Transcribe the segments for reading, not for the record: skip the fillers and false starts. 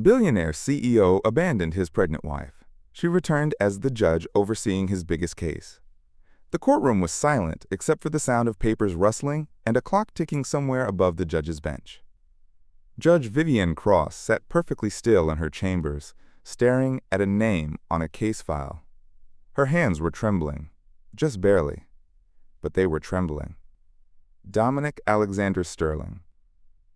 Billionaire CEO abandoned his pregnant wife. She returned as the judge overseeing his biggest case. The courtroom was silent except for the sound of papers rustling and a clock ticking somewhere above the judge's bench. Judge Vivienne Cross sat perfectly still in her chambers, staring at a name on a case file. Her hands were trembling, just barely, but they were trembling. Dominic Alexander Sterling.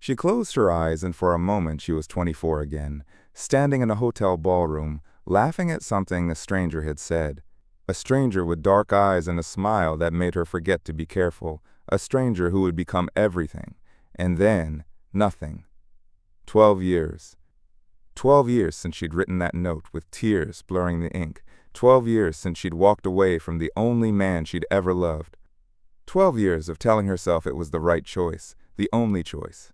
She closed her eyes, and for a moment she was 24 again, standing in a hotel ballroom, laughing at something a stranger had said. A stranger with dark eyes and a smile that made her forget to be careful. A stranger who would become everything, and then nothing. 12 years. 12 years since she'd written that note with tears blurring the ink. 12 years since she'd walked away from the only man she'd ever loved. 12 years of telling herself it was the right choice, the only choice.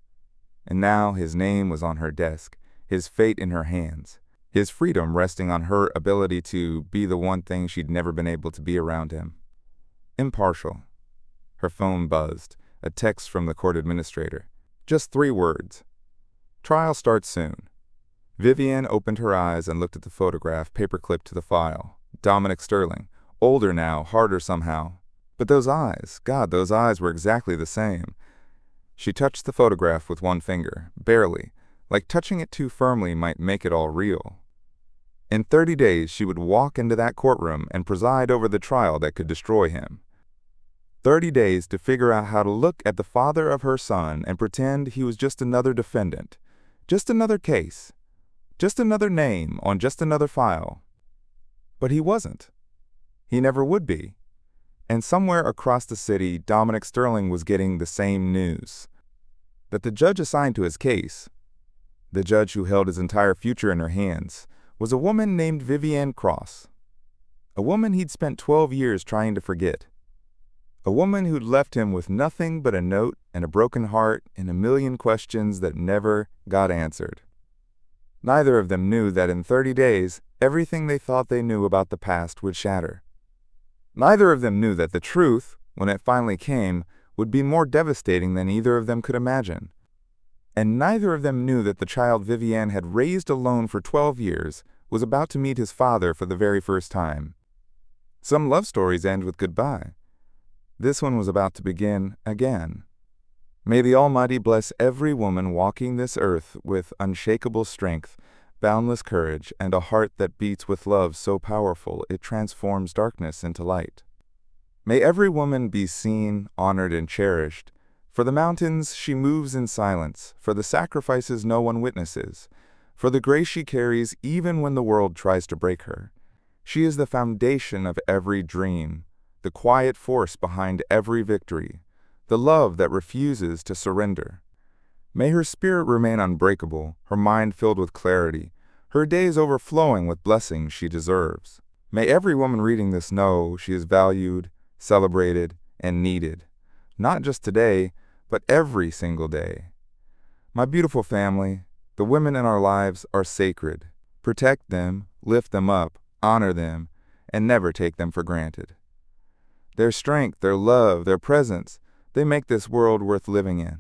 And now his name was on her desk, his fate in her hands, his freedom resting on her ability to be the one thing she'd never been able to be around him. Impartial. Her phone buzzed, a text from the court administrator. Just 3 words. Trial starts soon. Vivienne opened her eyes and looked at the photograph paperclipped to the file. Dominic Sterling. Older now, harder somehow. But those eyes, God, those eyes were exactly the same. She touched the photograph with one finger, barely, like touching it too firmly might make it all real. In 30 days she would walk into that courtroom and preside over the trial that could destroy him. 30 days to figure out how to look at the father of her son and pretend he was just another defendant, just another case, just another name on just another file. But he wasn't. He never would be. And somewhere across the city, Dominic Sterling was getting the same news. That the judge assigned to his case, the judge who held his entire future in her hands, was a woman named Vivienne Cross. A woman he'd spent 12 years trying to forget. A woman who'd left him with nothing but a note and a broken heart and a million questions that never got answered. Neither of them knew that in 30 days, everything they thought they knew about the past would shatter. Neither of them knew that the truth, when it finally came, would be more devastating than either of them could imagine. And neither of them knew that the child Vivienne had raised alone for 12 years was about to meet his father for the very first time. Some love stories end with goodbye. This one was about to begin again. May the Almighty bless every woman walking this earth with unshakable strength, boundless courage, and a heart that beats with love so powerful it transforms darkness into light. May every woman be seen, honored, and cherished. For the mountains she moves in silence, for the sacrifices no one witnesses, for the grace she carries even when the world tries to break her. She is the foundation of every dream, the quiet force behind every victory, the love that refuses to surrender. May her spirit remain unbreakable, her mind filled with clarity, her days overflowing with blessings she deserves. May every woman reading this know she is valued, celebrated, and needed, not just today, but every single day. My beautiful family, the women in our lives are sacred. Protect them, lift them up, honor them, and never take them for granted. Their strength, their love, their presence, they make this world worth living in.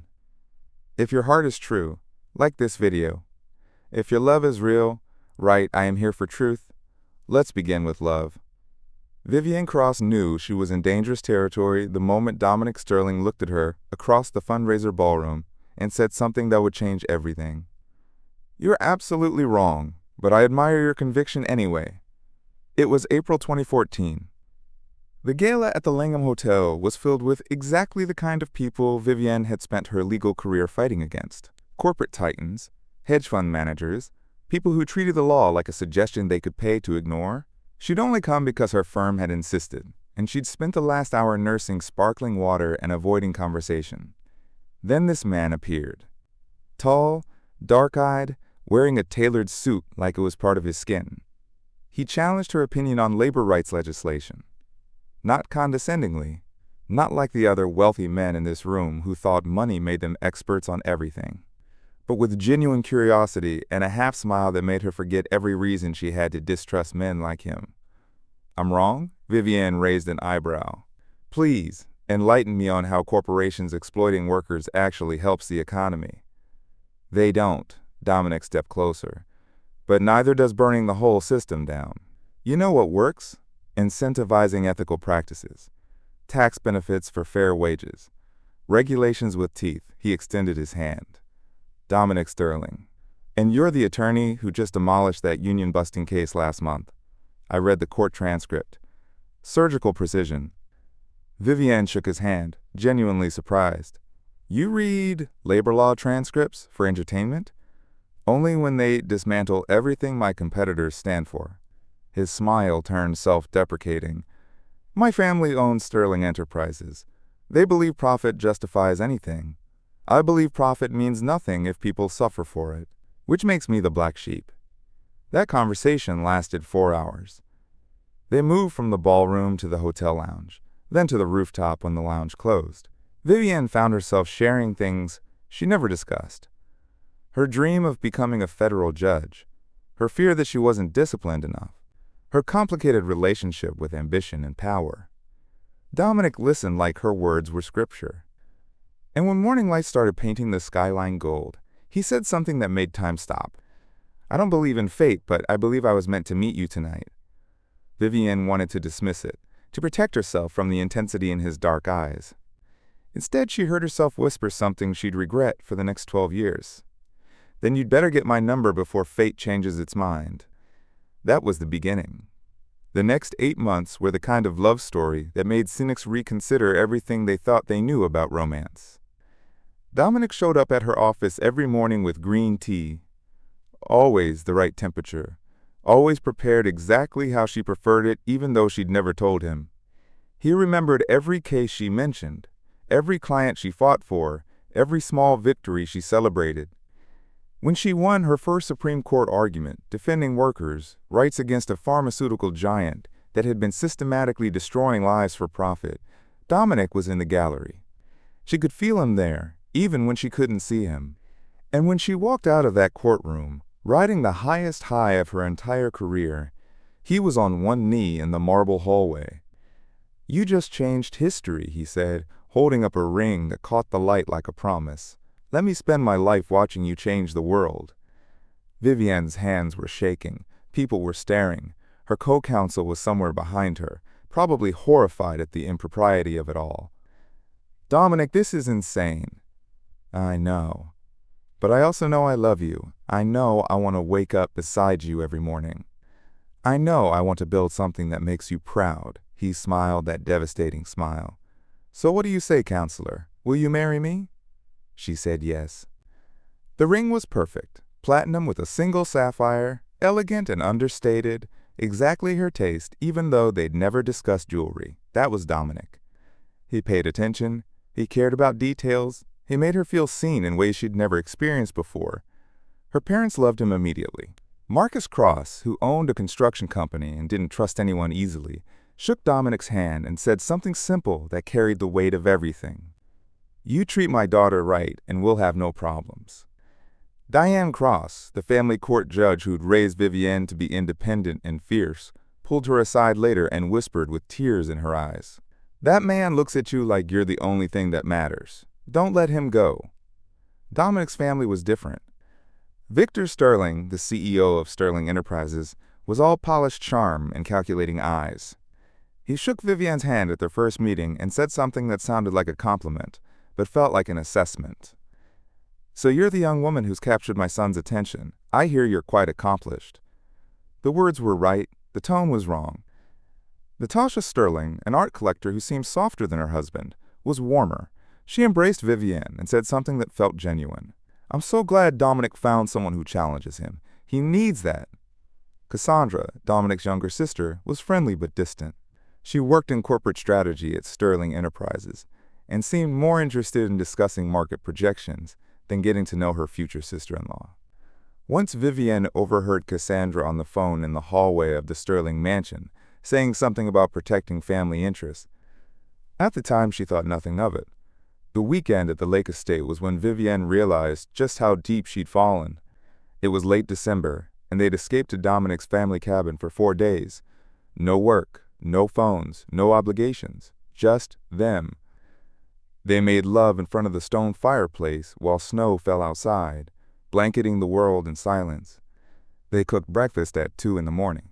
If your heart is true, like this video. If your love is real, right, I am here for truth. Let's begin with love. Vivienne Cross knew she was in dangerous territory the moment Dominic Sterling looked at her across the fundraiser ballroom and said something that would change everything. You're absolutely wrong, but I admire your conviction anyway. It was April 2014. The gala at the Langham Hotel was filled with exactly the kind of people Vivienne had spent her legal career fighting against. Corporate titans, hedge fund managers, people who treated the law like a suggestion they could pay to ignore. She'd only come because her firm had insisted, and she'd spent the last hour nursing sparkling water and avoiding conversation. Then this man appeared. Tall, dark-eyed, wearing a tailored suit like it was part of his skin. He challenged her opinion on labor rights legislation. Not condescendingly, not like the other wealthy men in this room who thought money made them experts on everything, but with genuine curiosity and a half-smile that made her forget every reason she had to distrust men like him. I'm wrong? Vivienne raised an eyebrow. Please, enlighten me on how corporations exploiting workers actually helps the economy. They don't. Dominic stepped closer. But neither does burning the whole system down. You know what works? Incentivizing ethical practices. Tax benefits for fair wages. Regulations with teeth. He extended his hand. Dominic Sterling. And you're the attorney who just demolished that union-busting case last month. I read the court transcript. Surgical precision. Vivienne shook his hand, genuinely surprised. You read labor law transcripts for entertainment? Only when they dismantle everything my competitors stand for. His smile turned self-deprecating. My family owns Sterling Enterprises. They believe profit justifies anything. I believe profit means nothing if people suffer for it, which makes me the black sheep. That conversation lasted 4 hours. They moved from the ballroom to the hotel lounge, then to the rooftop when the lounge closed. Vivienne found herself sharing things she never discussed. Her dream of becoming a federal judge, her fear that she wasn't disciplined enough, her complicated relationship with ambition and power. Dominic listened like her words were scripture. And when morning light started painting the skyline gold, he said something that made time stop. I don't believe in fate, but I believe I was meant to meet you tonight. Vivienne wanted to dismiss it, to protect herself from the intensity in his dark eyes. Instead, she heard herself whisper something she'd regret for the next 12 years. Then you'd better get my number before fate changes its mind. That was the beginning. The next 8 months were the kind of love story that made cynics reconsider everything they thought they knew about romance. Dominic showed up at her office every morning with green tea, always the right temperature, always prepared exactly how she preferred it even though she'd never told him. He remembered every case she mentioned, every client she fought for, every small victory she celebrated. When she won her first Supreme Court argument defending workers' rights against a pharmaceutical giant that had been systematically destroying lives for profit, Dominic was in the gallery. She could feel him there, even when she couldn't see him. And when she walked out of that courtroom, riding the highest high of her entire career, he was on one knee in the marble hallway. You just changed history, he said, holding up a ring that caught the light like a promise. Let me spend my life watching you change the world. Vivienne's hands were shaking. People were staring. Her co-counsel was somewhere behind her, probably horrified at the impropriety of it all. Dominic, this is insane. I know. But I also know I love you. I know I want to wake up beside you every morning. I know I want to build something that makes you proud. He smiled that devastating smile. So what do you say, counselor? Will you marry me? She said yes. The ring was perfect, platinum with a single sapphire, elegant and understated, exactly her taste even though they'd never discussed jewelry. That was Dominic. He paid attention, he cared about details, he made her feel seen in ways she'd never experienced before. Her parents loved him immediately. Marcus Cross, who owned a construction company and didn't trust anyone easily, shook Dominic's hand and said something simple that carried the weight of everything. You treat my daughter right, and we'll have no problems. Diane Cross, the family court judge who'd raised Vivienne to be independent and fierce, pulled her aside later and whispered with tears in her eyes. That man looks at you like you're the only thing that matters. Don't let him go. Dominic's family was different. Victor Sterling, the CEO of Sterling Enterprises, was all polished charm and calculating eyes. He shook Vivienne's hand at their first meeting and said something that sounded like a compliment, but felt like an assessment. So you're the young woman who's captured my son's attention. I hear you're quite accomplished. The words were right, the tone was wrong. Natasha Sterling, an art collector who seemed softer than her husband, was warmer. She embraced Vivienne and said something that felt genuine. I'm so glad Dominic found someone who challenges him. He needs that. Cassandra, Dominic's younger sister, was friendly but distant. She worked in corporate strategy at Sterling Enterprises and seemed more interested in discussing market projections than getting to know her future sister-in-law. Once Vivienne overheard Cassandra on the phone in the hallway of the Sterling mansion, saying something about protecting family interests. At the time, she thought nothing of it. The weekend at the Lake Estate was when Vivienne realized just how deep she'd fallen. It was late December, and they'd escaped to Dominic's family cabin for 4 days. No work, no phones, no obligations, just them. They made love in front of the stone fireplace while snow fell outside, blanketing the world in silence. They cooked breakfast at 2 in the morning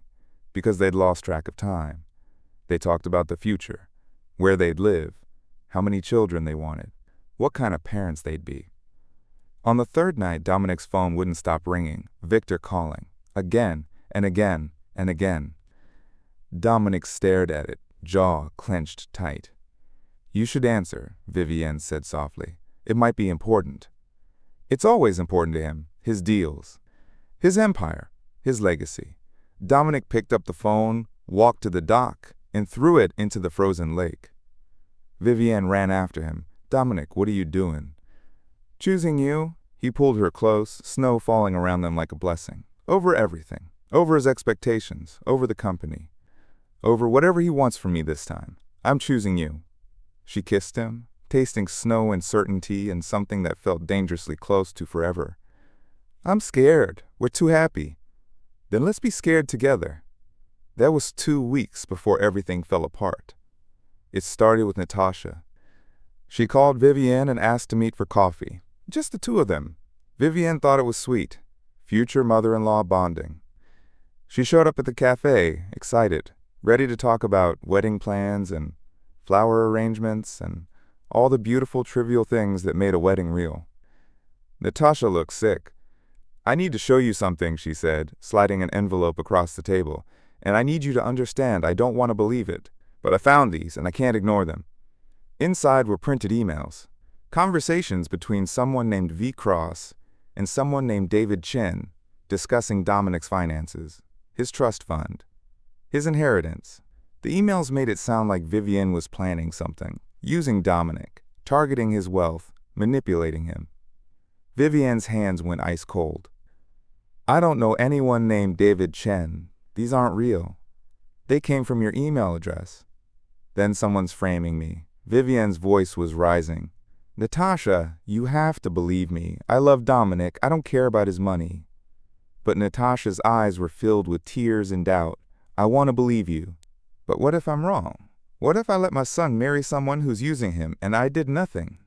because they'd lost track of time. They talked about the future, where they'd live, how many children they wanted, what kind of parents they'd be. On the third night, Dominic's phone wouldn't stop ringing, Victor calling, again and again and again. Dominic stared at it, jaw clenched tight. "You should answer," Vivienne said softly. "It might be important." It's always important to him, his deals, his empire, his legacy. Dominic picked up the phone, walked to the dock, and threw it into the frozen lake. Vivienne ran after him. "Dominic, what are you doing?" "Choosing you." He pulled her close, snow falling around them like a blessing. "Over everything. Over his expectations. Over the company. Over whatever he wants from me this time. I'm choosing you." She kissed him, tasting snow and certainty and something that felt dangerously close to forever. "I'm scared. We're too happy." "Then let's be scared together." That was 2 weeks before everything fell apart. It started with Natasha. She called Vivienne and asked to meet for coffee. Just the two of them. Vivienne thought it was sweet. Future mother-in-law bonding. She showed up at the cafe, excited, ready to talk about wedding plans and flower arrangements and all the beautiful, trivial things that made a wedding real. Natasha looked sick. "I need to show you something," she said, sliding an envelope across the table. "And I need you to understand I don't want to believe it. But I found these, and I can't ignore them." Inside were printed emails. Conversations between someone named V. Cross and someone named David Chen discussing Dominic's finances, his trust fund, his inheritance. The emails made it sound like Vivienne was planning something, using Dominic, targeting his wealth, manipulating him. Vivienne's hands went ice cold. "I don't know anyone named David Chen. These aren't real. They came from your email address." "Then someone's framing me." Vivienne's voice was rising. "Natasha, you have to believe me. I love Dominic. I don't care about his money." But Natasha's eyes were filled with tears and doubt. "I want to believe you. But what if I'm wrong? What if I let my son marry someone who's using him and I did nothing?"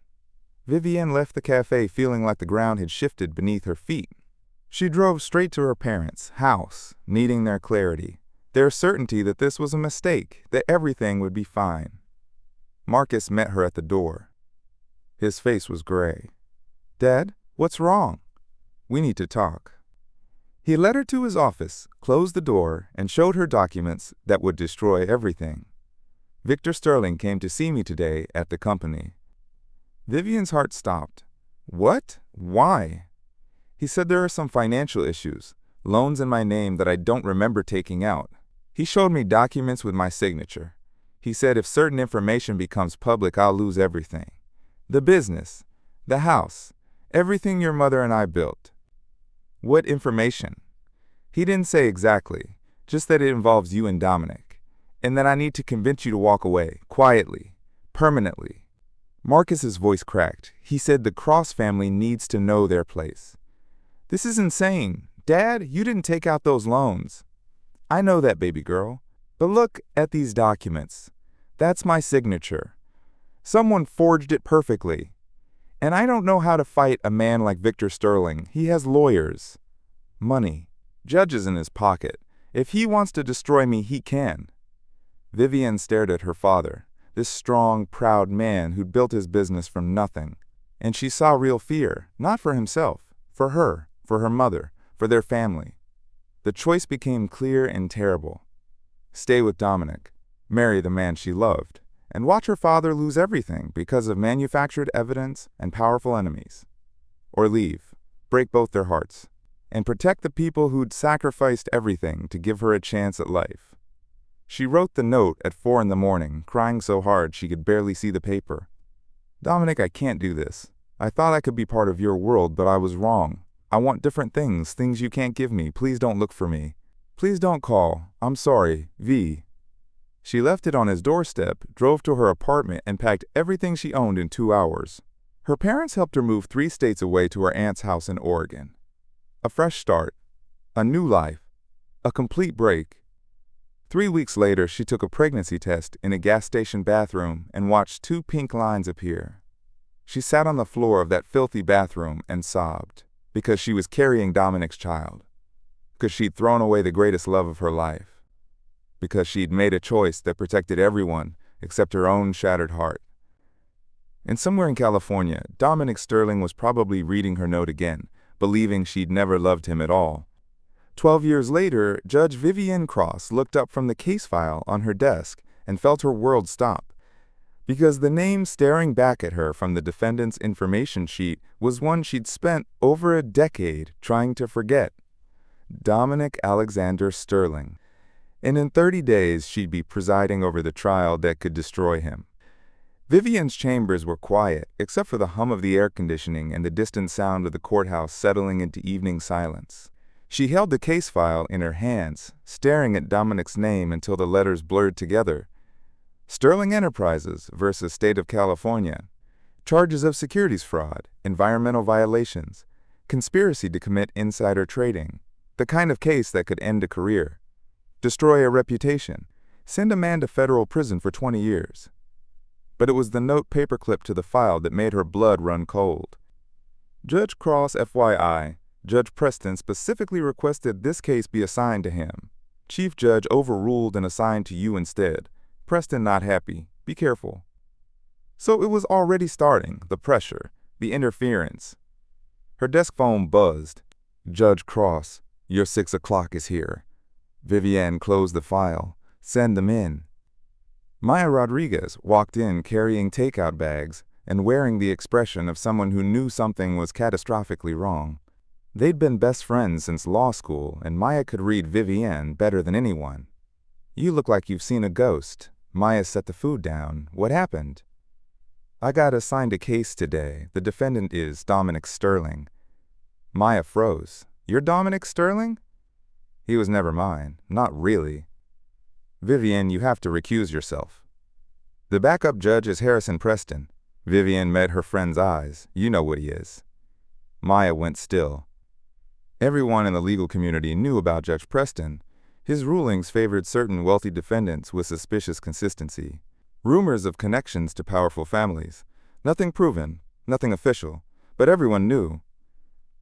Vivienne left the cafe feeling like the ground had shifted beneath her feet. She drove straight to her parents' house, needing their clarity, their certainty that this was a mistake, that everything would be fine. Marcus met her at the door. His face was gray. "Dad, what's wrong?" "We need to talk." He led her to his office, closed the door, and showed her documents that would destroy everything. "Victor Sterling came to see me today at the company." Vivienne's heart stopped. "What? Why?" "He said there are some financial issues, loans in my name that I don't remember taking out. He showed me documents with my signature. He said if certain information becomes public, I'll lose everything. The business, the house, everything your mother and I built." "What information?" "He didn't say exactly, just that it involves you and Dominic, and that I need to convince you to walk away, quietly, permanently." Marcus's voice cracked. He said the Cross family needs to know their place. "This is insane. Dad, you didn't take out those loans." "I know that, baby girl. But look at these documents. That's my signature. Someone forged it perfectly. And I don't know how to fight a man like Victor Sterling. He has lawyers, money, judges in his pocket. If he wants to destroy me, he can." Vivienne stared at her father, this strong, proud man who'd built his business from nothing. And she saw real fear, not for himself, for her mother, for their family. The choice became clear and terrible. Stay with Dominic, marry the man she loved, and watch her father lose everything because of manufactured evidence and powerful enemies. Or leave, break both their hearts, and protect the people who'd sacrificed everything to give her a chance at life. She wrote the note at 4 in the morning, crying so hard she could barely see the paper. "Dominic, I can't do this. I thought I could be part of your world, but I was wrong. I want different things, things you can't give me. Please don't look for me. Please don't call. I'm sorry, V." She left it on his doorstep, drove to her apartment, and packed everything she owned in 2 hours. Her parents helped her move 3 states away to her aunt's house in Oregon. A fresh start, a new life, a complete break. 3 weeks later, she took a pregnancy test in a gas station bathroom and watched 2 pink lines appear. She sat on the floor of that filthy bathroom and sobbed because she was carrying Dominic's child. because she'd thrown away the greatest love of her life, because she'd made a choice that protected everyone except her own shattered heart. And somewhere in California, Dominic Sterling was probably reading her note again, believing she'd never loved him at all. 12 years later, Judge Vivienne Cross looked up from the case file on her desk and felt her world stop, because the name staring back at her from the defendant's information sheet was one she'd spent over a decade trying to forget. Dominic Alexander Sterling. And in 30 days, she'd be presiding over the trial that could destroy him. Vivienne's chambers were quiet, except for the hum of the air conditioning and the distant sound of the courthouse settling into evening silence. She held the case file in her hands, staring at Dominic's name until the letters blurred together. Sterling Enterprises versus State of California. Charges of securities fraud, environmental violations, conspiracy to commit insider trading. The kind of case that could end a career. Destroy a reputation. Send a man to federal prison for 20 years. But it was the note paperclip to the file that made her blood run cold. Judge Cross, FYI, Judge Preston specifically requested this case be assigned to him. Chief Judge overruled and assigned to you instead. Preston not happy. Be careful. So it was already starting, the pressure, the interference. Her desk phone buzzed. Judge Cross, your 6 o'clock is here. Vivienne closed the file. Send them in. Maya Rodriguez walked in carrying takeout bags and wearing the expression of someone who knew something was catastrophically wrong. They'd been best friends since law school, and Maya could read Vivienne better than anyone. You look like you've seen a ghost. Maya set the food down. What happened? I got assigned a case today. The defendant is Dominic Sterling. Maya froze. You're Dominic Sterling? He was never mine. Not really. Vivienne, you have to recuse yourself. The backup judge is Harrison Preston. Vivienne met her friend's eyes. You know what he is. Maya went still. Everyone in the legal community knew about Judge Preston. His rulings favored certain wealthy defendants with suspicious consistency. Rumors of connections to powerful families. Nothing proven, nothing official, but everyone knew.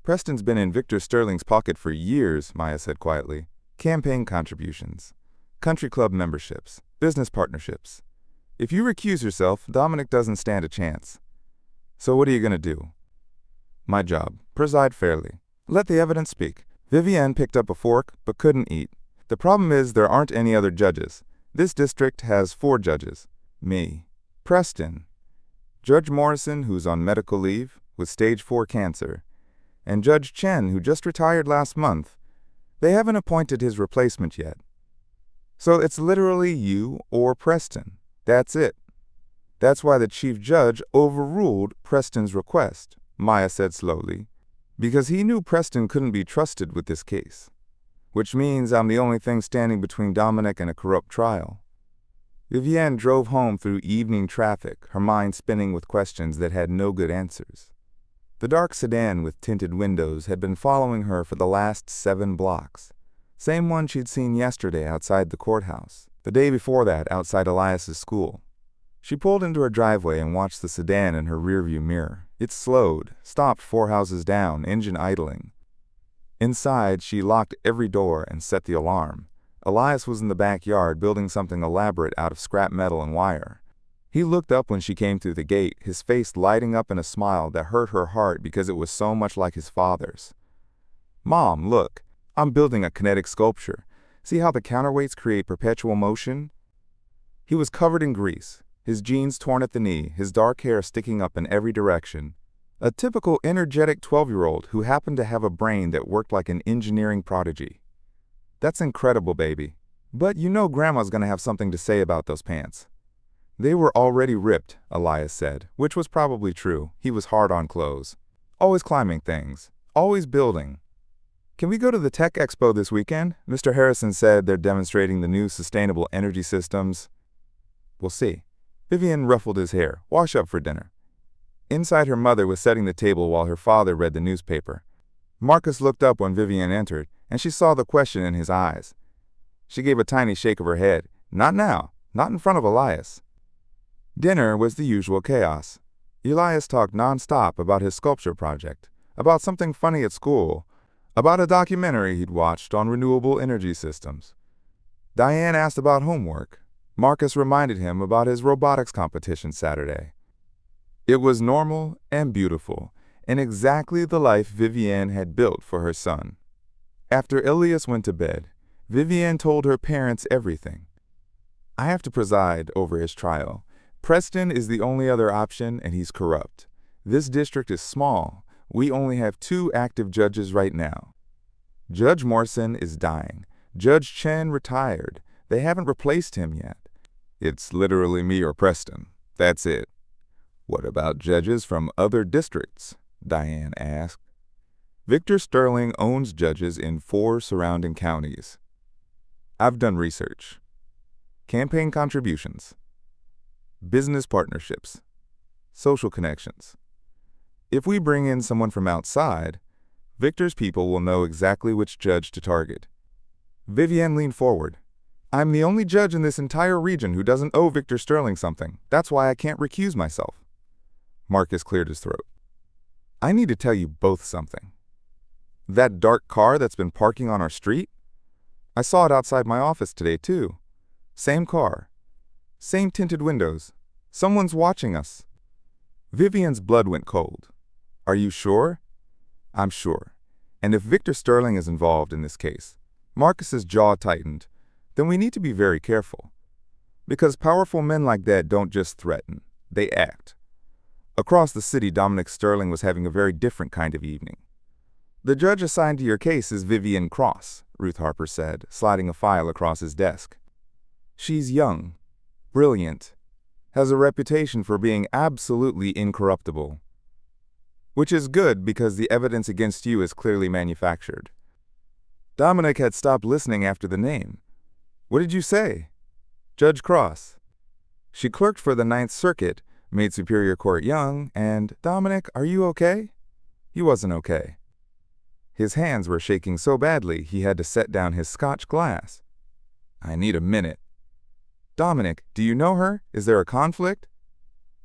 Preston's been in Victor Sterling's pocket for years, Maya said quietly. Campaign contributions. Country club memberships, business partnerships. If you recuse yourself, Dominic doesn't stand a chance. So what are you going to do? My job. Preside fairly. Let the evidence speak. Vivienne picked up a fork, but couldn't eat. The problem is there aren't any other judges. This district has 4 judges. Me. Preston. Judge Morrison, who's on medical leave, with stage 4 cancer. And Judge Chen, who just retired last month. They haven't appointed his replacement yet. So it's literally you or Preston. That's it. That's why the chief judge overruled Preston's request, Maya said slowly, because he knew Preston couldn't be trusted with this case, which means I'm the only thing standing between Dominic and a corrupt trial. Vivienne drove home through evening traffic, her mind spinning with questions that had no good answers. The dark sedan with tinted windows had been following her for the last 7 blocks. Same one she'd seen yesterday outside the courthouse, the day before that outside Elias's school. She pulled into her driveway and watched the sedan in her rearview mirror. It slowed, stopped 4 houses down, engine idling. Inside, she locked every door and set the alarm. Elias was in the backyard building something elaborate out of scrap metal and wire. He looked up when she came through the gate, his face lighting up in a smile that hurt her heart because it was so much like his father's. Mom, look. I'm building a kinetic sculpture. See how the counterweights create perpetual motion? He was covered in grease, his jeans torn at the knee, his dark hair sticking up in every direction. A typical energetic 12-year-old who happened to have a brain that worked like an engineering prodigy. That's incredible, baby. But you know Grandma's gonna have something to say about those pants. They were already ripped, Elias said, which was probably true. He was hard on clothes. Always climbing things. Always building. Can we go to the Tech Expo this weekend? Mr. Harrison said they're demonstrating the new sustainable energy systems. We'll see. Vivienne ruffled his hair. Wash up for dinner. Inside, her mother was setting the table while her father read the newspaper. Marcus looked up when Vivienne entered, and she saw the question in his eyes. She gave a tiny shake of her head. Not now. Not in front of Elias. Dinner was the usual chaos. Elias talked nonstop about his sculpture project, about something funny at school, About a documentary he'd watched on renewable energy systems. Diane asked about homework. Marcus reminded him about his robotics competition Saturday. It was normal and beautiful, and exactly the life Vivienne had built for her son. After Elias went to bed, Vivienne told her parents everything. I have to preside over his trial. Preston is the only other option, and he's corrupt. This district is small. We only have 2 active judges right now. Judge Morrison is dying. Judge Chen retired. They haven't replaced him yet. It's literally me or Preston. That's it. What about judges from other districts? Diane asked. Victor Sterling owns judges in 4 surrounding counties. I've done research. Campaign contributions. Business partnerships. Social connections. If we bring in someone from outside, Victor's people will know exactly which judge to target. Vivienne leaned forward. I'm the only judge in this entire region who doesn't owe Victor Sterling something. That's why I can't recuse myself. Marcus cleared his throat. I need to tell you both something. That dark car that's been parking on our street? I saw it outside my office today, too. Same car. Same tinted windows. Someone's watching us. Vivienne's blood went cold. Are you sure? I'm sure. And if Victor Sterling is involved in this case, Marcus's jaw tightened, then we need to be very careful. Because powerful men like that don't just threaten, they act. Across the city, Dominic Sterling was having a very different kind of evening. The judge assigned to your case is Vivienne Cross, Ruth Harper said, sliding a file across his desk. She's young, brilliant, has a reputation for being absolutely incorruptible. Which is good because the evidence against you is clearly manufactured. Dominic had stopped listening after the name. What did you say? Judge Cross. She clerked for the Ninth Circuit, made Superior Court young, and, Dominic, are you okay? He wasn't okay. His hands were shaking so badly he had to set down his Scotch glass. I need a minute. Dominic, do you know her? Is there a conflict?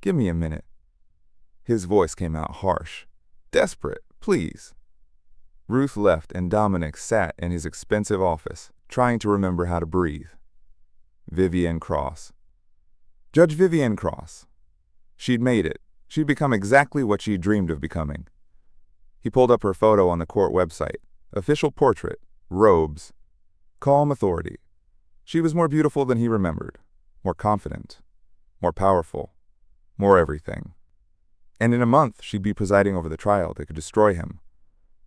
Give me a minute. His voice came out harsh. Desperate, please. Ruth left and Dominic sat in his expensive office, trying to remember how to breathe. Vivienne Cross. Judge Vivienne Cross. She'd made it. She'd become exactly what she'd dreamed of becoming. He pulled up her photo on the court website. Official portrait. Robes. Calm authority. She was more beautiful than he remembered. More confident. More powerful. More everything. And in a month, she'd be presiding over the trial that could destroy him.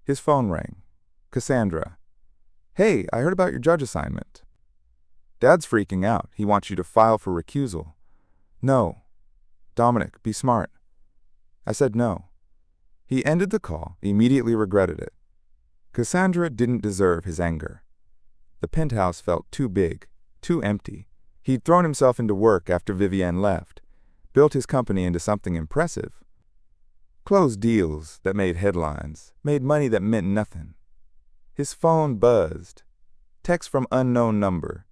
His phone rang. Cassandra. Hey, I heard about your judge assignment. Dad's freaking out. He wants you to file for recusal. No. Dominic, be smart. I said no. He ended the call, immediately regretted it. Cassandra didn't deserve his anger. The penthouse felt too big, too empty. He'd thrown himself into work after Vivienne left, built his company into something impressive. Closed deals that made headlines, made money that meant nothing. His phone buzzed. Text from unknown number.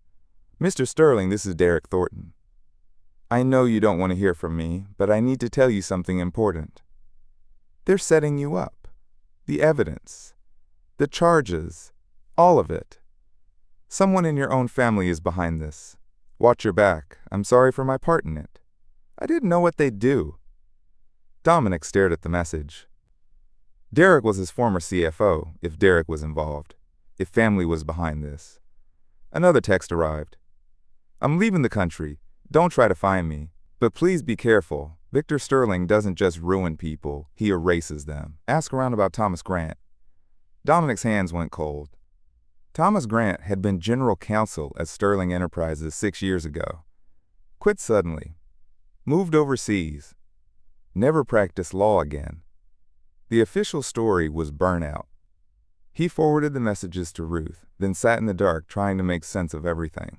Mr. Sterling, this is Derek Thornton. I know you don't want to hear from me, but I need to tell you something important. They're setting you up. The evidence. The charges. All of it. Someone in your own family is behind this. Watch your back. I'm sorry for my part in it. I didn't know what they'd do. Dominic stared at the message. Derek was his former CFO, if Derek was involved, if family was behind this. Another text arrived. I'm leaving the country. Don't try to find me. But please be careful. Victor Sterling doesn't just ruin people, he erases them. Ask around about Thomas Grant. Dominic's hands went cold. Thomas Grant had been general counsel at Sterling Enterprises 6 years ago. Quit suddenly. Moved overseas. Never practiced law again. The official story was burnout. He forwarded the messages to Ruth, then sat in the dark trying to make sense of everything.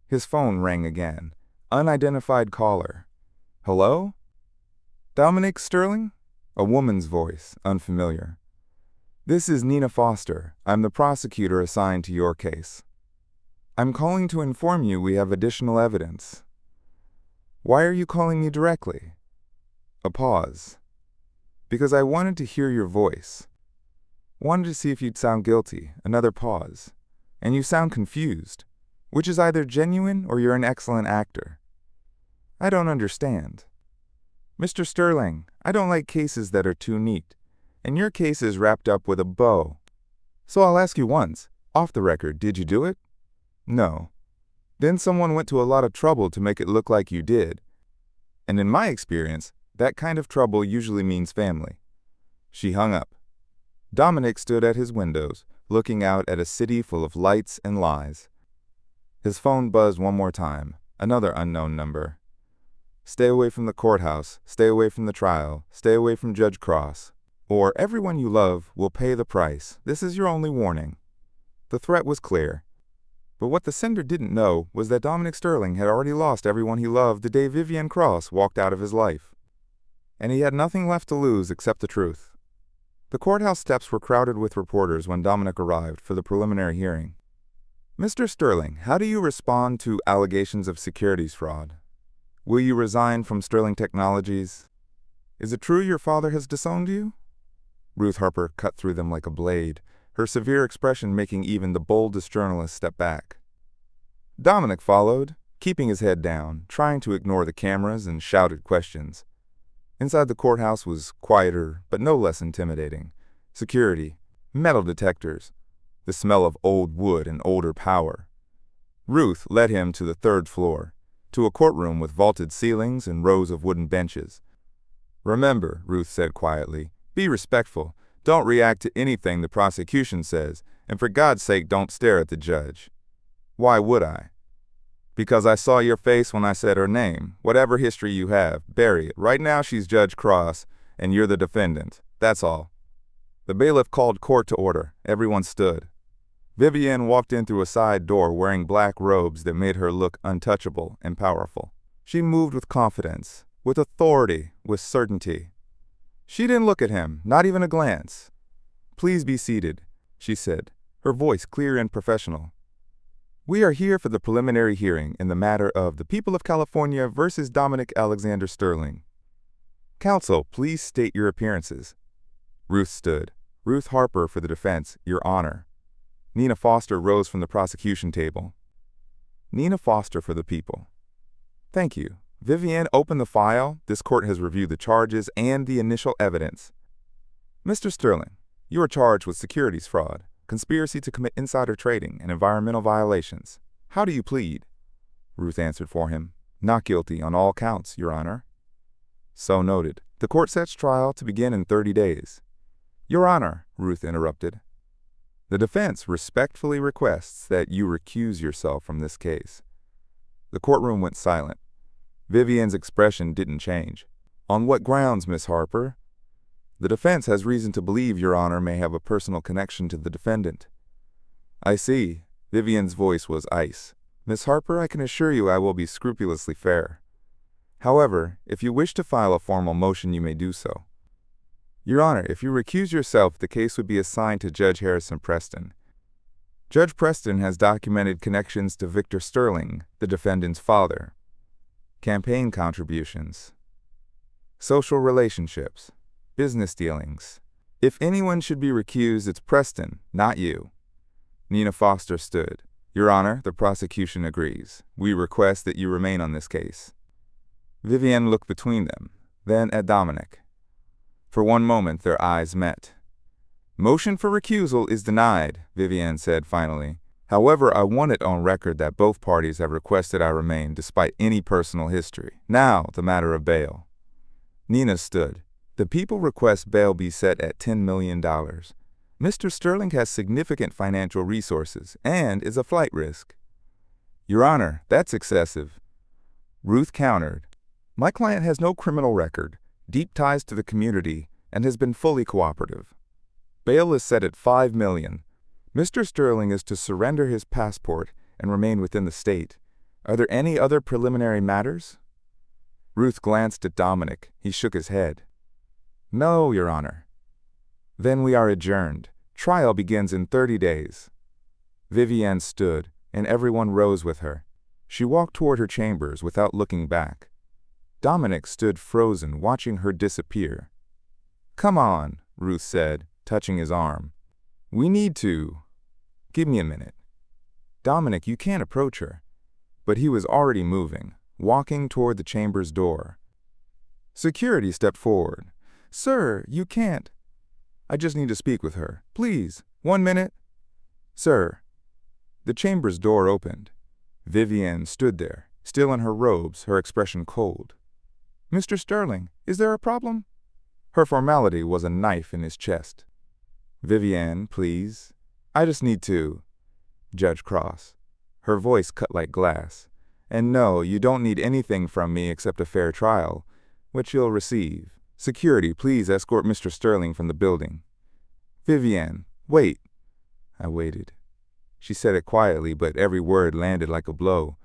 His phone rang again. Unidentified caller. Hello? Dominic Sterling? A woman's voice, unfamiliar. This is Nina Foster. I'm the prosecutor assigned to your case. I'm calling to inform you we have additional evidence. Why are you calling me directly? A pause. Because I wanted to hear your voice. Wanted to see if you'd sound guilty. Another pause. And you sound confused, which is either genuine or you're an excellent actor. I don't understand. Mr. Sterling, I don't like cases that are too neat, and your case is wrapped up with a bow. So I'll ask you once, off the record, did you do it? No. Then someone went to a lot of trouble to make it look like you did. And in my experience, that kind of trouble usually means family. She hung up. Dominic stood at his windows, looking out at a city full of lights and lies. His phone buzzed one more time, another unknown number. Stay away from the courthouse, stay away from the trial, stay away from Judge Cross, or everyone you love will pay the price. This is your only warning. The threat was clear. But what the sender didn't know was that Dominic Sterling had already lost everyone he loved the day Vivienne Cross walked out of his life. And he had nothing left to lose except the truth. The courthouse steps were crowded with reporters when Dominic arrived for the preliminary hearing. Mr. Sterling, how do you respond to allegations of securities fraud? Will you resign from Sterling Technologies? Is it true your father has disowned you? Ruth Harper cut through them like a blade, her severe expression making even the boldest journalist step back. Dominic followed, keeping his head down, trying to ignore the cameras and shouted questions. Inside the courthouse was quieter, but no less intimidating. Security, metal detectors, the smell of old wood and older power. Ruth led him to the third floor, to a courtroom with vaulted ceilings and rows of wooden benches. Remember, Ruth said quietly, be respectful. Don't react to anything the prosecution says, and for God's sake don't stare at the judge. Why would I? Because I saw your face when I said her name. Whatever history you have, bury it. Right now she's Judge Cross, and you're the defendant. That's all. The bailiff called court to order. Everyone stood. Vivienne walked in through a side door wearing black robes that made her look untouchable and powerful. She moved with confidence, with authority, with certainty. She didn't look at him, not even a glance. Please be seated, she said, her voice clear and professional. We are here for the preliminary hearing in the matter of the people of California versus Dominic Alexander Sterling. Counsel, please state your appearances. Ruth stood. Ruth Harper for the defense, Your Honor. Nina Foster rose from the prosecution table. Nina Foster for the people. Thank you. Vivienne, open the file. This court has reviewed the charges and the initial evidence. Mr. Sterling, you are charged with securities fraud, conspiracy to commit insider trading, and environmental violations. How do you plead? Ruth answered for him. Not guilty on all counts, Your Honor. So noted. The court sets trial to begin in 30 days. Your Honor, Ruth interrupted. The defense respectfully requests that you recuse yourself from this case. The courtroom went silent. Vivienne's expression didn't change. On what grounds, Miss Harper? The defense has reason to believe Your Honor may have a personal connection to the defendant. I see. Vivienne's voice was ice. Miss Harper, I can assure you I will be scrupulously fair. However, if you wish to file a formal motion, you may do so. Your Honor, if you recuse yourself, the case would be assigned to Judge Harrison Preston. Judge Preston has documented connections to Victor Sterling, the defendant's father. Campaign contributions. Social relationships. Business dealings. If anyone should be recused, it's Preston, not you. Nina Foster stood. Your Honor, the prosecution agrees. We request that you remain on this case. Vivienne looked between them, then at Dominic. For one moment, their eyes met. Motion for recusal is denied, Vivienne said finally. However, I want it on record that both parties have requested I remain despite any personal history. Now, the matter of bail. Nina stood. The people request bail be set at $10 million. Mr. Sterling has significant financial resources and is a flight risk. Your Honor, that's excessive. Ruth countered. My client has no criminal record, deep ties to the community, and has been fully cooperative. Bail is set at $5 million. Mr. Sterling is to surrender his passport and remain within the state. Are there any other preliminary matters? Ruth glanced at Dominic. He shook his head. No, Your Honor. Then we are adjourned. Trial begins in 30 days. Vivienne stood, and everyone rose with her. She walked toward her chambers without looking back. Dominic stood frozen, watching her disappear. Come on, Ruth said, touching his arm. We need to. Give me a minute. Dominic, you can't approach her. But he was already moving, walking toward the chamber's door. Security stepped forward. Sir, you can't. I just need to speak with her. Please, 1 minute. Sir. The chamber's door opened. Vivienne stood there, still in her robes, her expression cold. Mr. Sterling, is there a problem? Her formality was a knife in his chest. Vivienne, please. I just need to. Judge Cross. Her voice cut like glass. And no, you don't need anything from me except a fair trial, which you'll receive. Security, please escort Mr. Sterling from the building. Vivienne, wait. I waited. She said it quietly, but every word landed like a blow.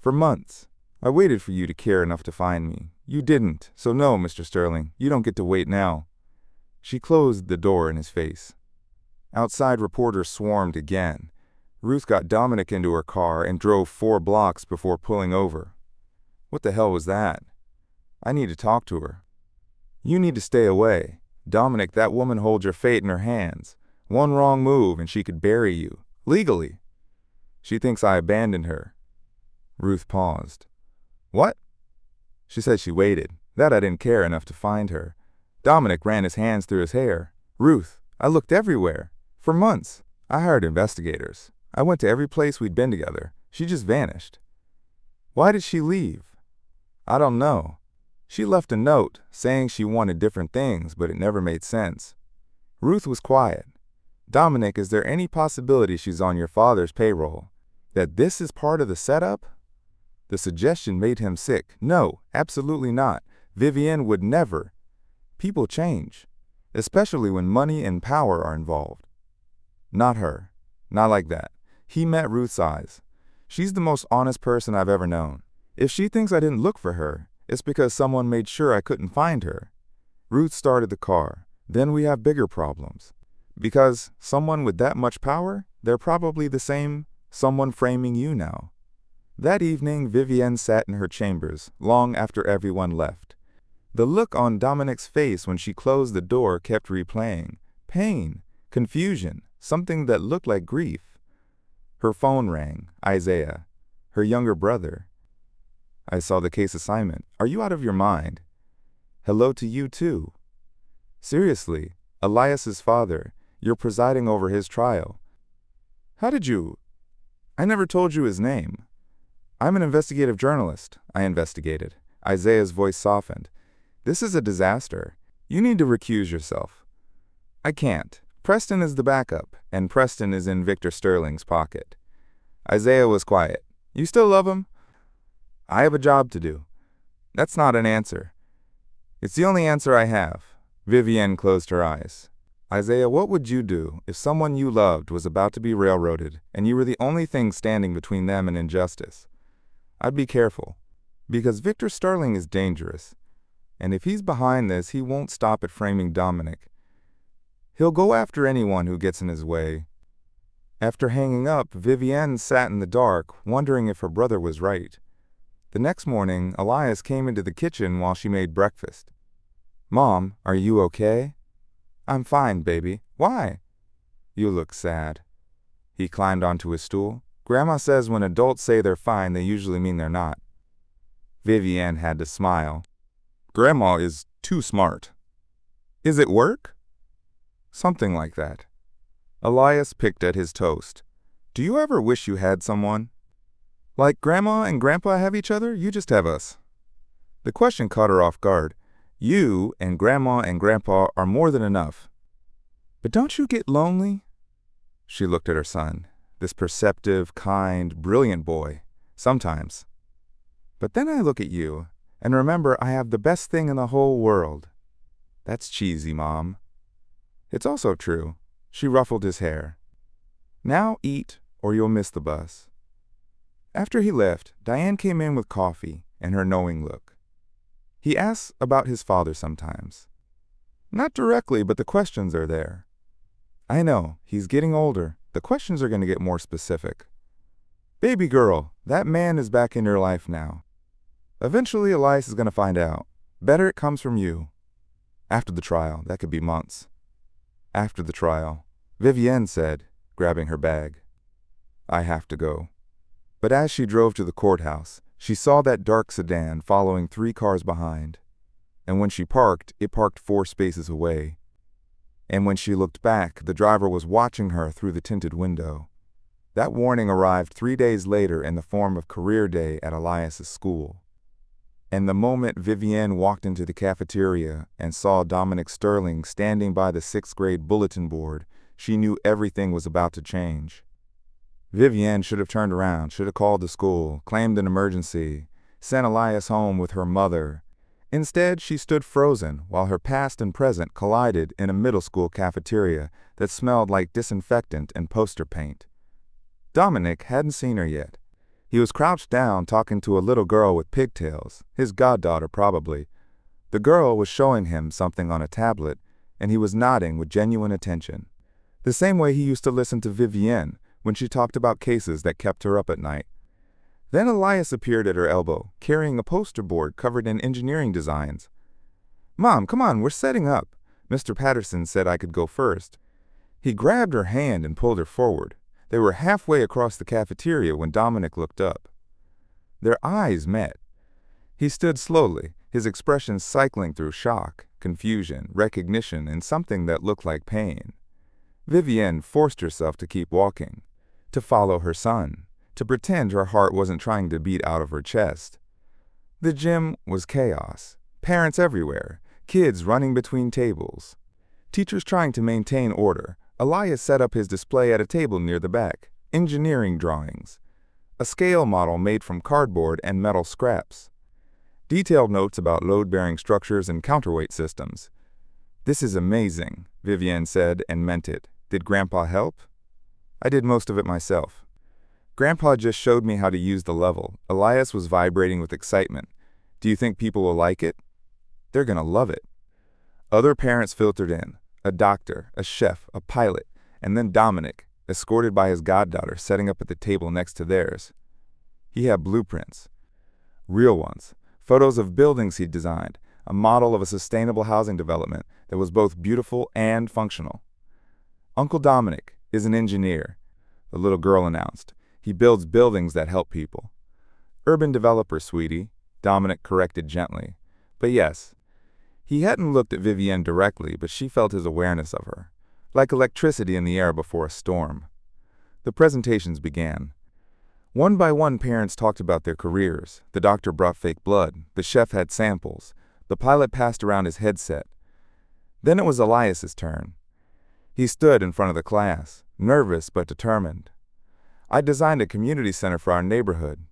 For months, I waited for you to care enough to find me. You didn't, so no, Mr. Sterling, you don't get to wait now. She closed the door in his face. Outside, reporters swarmed again. Ruth got Dominic into her car and drove 4 blocks before pulling over. What the hell was that? I need to talk to her. You need to stay away. Dominic, that woman holds your fate in her hands. One wrong move and she could bury you. Legally. She thinks I abandoned her. Ruth paused. What? She said she waited, that I didn't care enough to find her. Dominic ran his hands through his hair. Ruth, I looked everywhere. For months. I hired investigators. I went to every place we'd been together. She just vanished. Why did she leave? I don't know. She left a note saying she wanted different things, but it never made sense. Ruth was quiet. Dominic, is there any possibility she's on your father's payroll? That this is part of the setup? The suggestion made him sick. No, absolutely not. Vivienne would never. People change, especially when money and power are involved. Not her. Not like that. He met Ruth's eyes. She's the most honest person I've ever known. If she thinks I didn't look for her, it's because someone made sure I couldn't find her. Ruth started the car. Then we have bigger problems. Because someone with that much power, they're probably the same someone framing you now. That evening, Vivienne sat in her chambers, long after everyone left. The look on Dominic's face when she closed the door kept replaying. Pain, confusion, something that looked like grief. Her phone rang. Isaiah, her younger brother. I saw the case assignment. Are you out of your mind? Hello to you too. Seriously, Elias's father, you're presiding over his trial. How did you? I never told you his name. I'm an investigative journalist. I investigated. Isaiah's voice softened. This is a disaster. You need to recuse yourself. I can't. Preston is the backup, and Preston is in Victor Sterling's pocket. Isaiah was quiet. You still love him? I have a job to do. That's not an answer. It's the only answer I have. Vivienne closed her eyes. Isaiah, what would you do if someone you loved was about to be railroaded and you were the only thing standing between them and injustice? I'd be careful, because Victor Sterling is dangerous, and if he's behind this, he won't stop at framing Dominic. He'll go after anyone who gets in his way. After hanging up, Vivienne sat in the dark, wondering if her brother was right. The next morning, Elias came into the kitchen while she made breakfast. Mom, are you okay? I'm fine, baby. Why? You look sad. He climbed onto his stool. Grandma says when adults say they're fine, they usually mean they're not. Vivienne had to smile. Grandma is too smart. Is it work? Something like that. Elias picked at his toast. Do you ever wish you had someone? Like Grandma and Grandpa have each other, you just have us. The question caught her off guard. You and Grandma and Grandpa are more than enough. But don't you get lonely? She looked at her son, this perceptive, kind, brilliant boy. Sometimes. But then I look at you and remember I have the best thing in the whole world. That's cheesy, Mom. It's also true. She ruffled his hair. Now eat, or you'll miss the bus. After he left, Diane came in with coffee and her knowing look. He asks about his father sometimes. Not directly, but the questions are there. I know, he's getting older. The questions are going to get more specific. Baby girl, that man is back in your life now. Eventually, Elias is going to find out. Better it comes from you. After the trial, that could be months. After the trial. Vivienne said, grabbing her bag. I have to go. But as she drove to the courthouse, she saw that dark sedan following 3 cars behind. And when she parked, it parked 4 spaces away. And when she looked back, the driver was watching her through the tinted window. That warning arrived 3 days later in the form of career day at Elias's school. And the moment Vivienne walked into the cafeteria and saw Dominic Sterling standing by the 6th grade bulletin board, she knew everything was about to change. Vivienne should have turned around, should have called the school, claimed an emergency, sent Elias home with her mother. Instead, she stood frozen while her past and present collided in a middle school cafeteria that smelled like disinfectant and poster paint. Dominic hadn't seen her yet. He was crouched down talking to a little girl with pigtails, his goddaughter probably. The girl was showing him something on a tablet, and he was nodding with genuine attention. The same way he used to listen to Vivienne when she talked about cases that kept her up at night. Then Elias appeared at her elbow, carrying a poster board covered in engineering designs. "Mom, come on, we're setting up. Mr. Patterson said I could go first." He grabbed her hand and pulled her forward. They were halfway across the cafeteria when Dominic looked up. Their eyes met. He stood slowly, his expression cycling through shock, confusion, recognition, and something that looked like pain. Vivienne forced herself to keep walking, to follow her son, to pretend her heart wasn't trying to beat out of her chest. The gym was chaos. Parents everywhere, kids running between tables, teachers trying to maintain order. Elias set up his display at a table near the back, engineering drawings, a scale model made from cardboard and metal scraps, detailed notes about load-bearing structures and counterweight systems. "This is amazing," Vivienne said and meant it. "Did Grandpa help?" "I did most of it myself. Grandpa just showed me how to use the level." Elias was vibrating with excitement. "Do you think people will like it?" "They're gonna love it." Other parents filtered in. A doctor, a chef, a pilot, and then Dominic, escorted by his goddaughter, setting up at the table next to theirs. He had blueprints. Real ones. Photos of buildings he'd designed. A model of a sustainable housing development that was both beautiful and functional. "Uncle Dominic is an engineer," the little girl announced. "He builds buildings that help people." "Urban developer, sweetie," Dominic corrected gently. But yes, he hadn't looked at Vivienne directly, but she felt his awareness of her, like electricity in the air before a storm. The presentations began. One by one, parents talked about their careers. The doctor brought fake blood. The chef had samples. The pilot passed around his headset. Then it was Elias's turn. He stood in front of the class, nervous but determined. "I designed a community center for our neighborhood.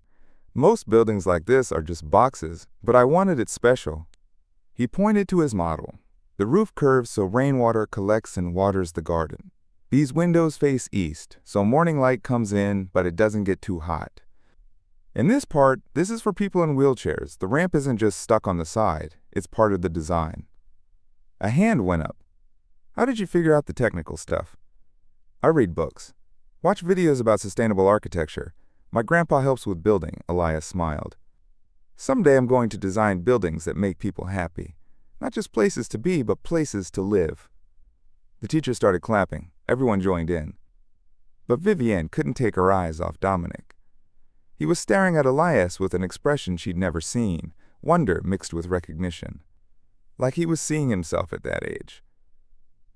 Most buildings like this are just boxes, but I wanted it special." He pointed to his model. "The roof curves so rainwater collects and waters the garden. These windows face east, so morning light comes in, but it doesn't get too hot. In this part, this is for people in wheelchairs. The ramp isn't just stuck on the side, it's part of the design." A hand went up. "How did you figure out the technical stuff?" "I read books. Watch videos about sustainable architecture. My grandpa helps with building," Elias smiled. "Someday I'm going to design buildings that make people happy. Not just places to be, but places to live." The teacher started clapping. Everyone joined in. But Vivienne couldn't take her eyes off Dominic. He was staring at Elias with an expression she'd never seen, wonder mixed with recognition. Like he was seeing himself at that age.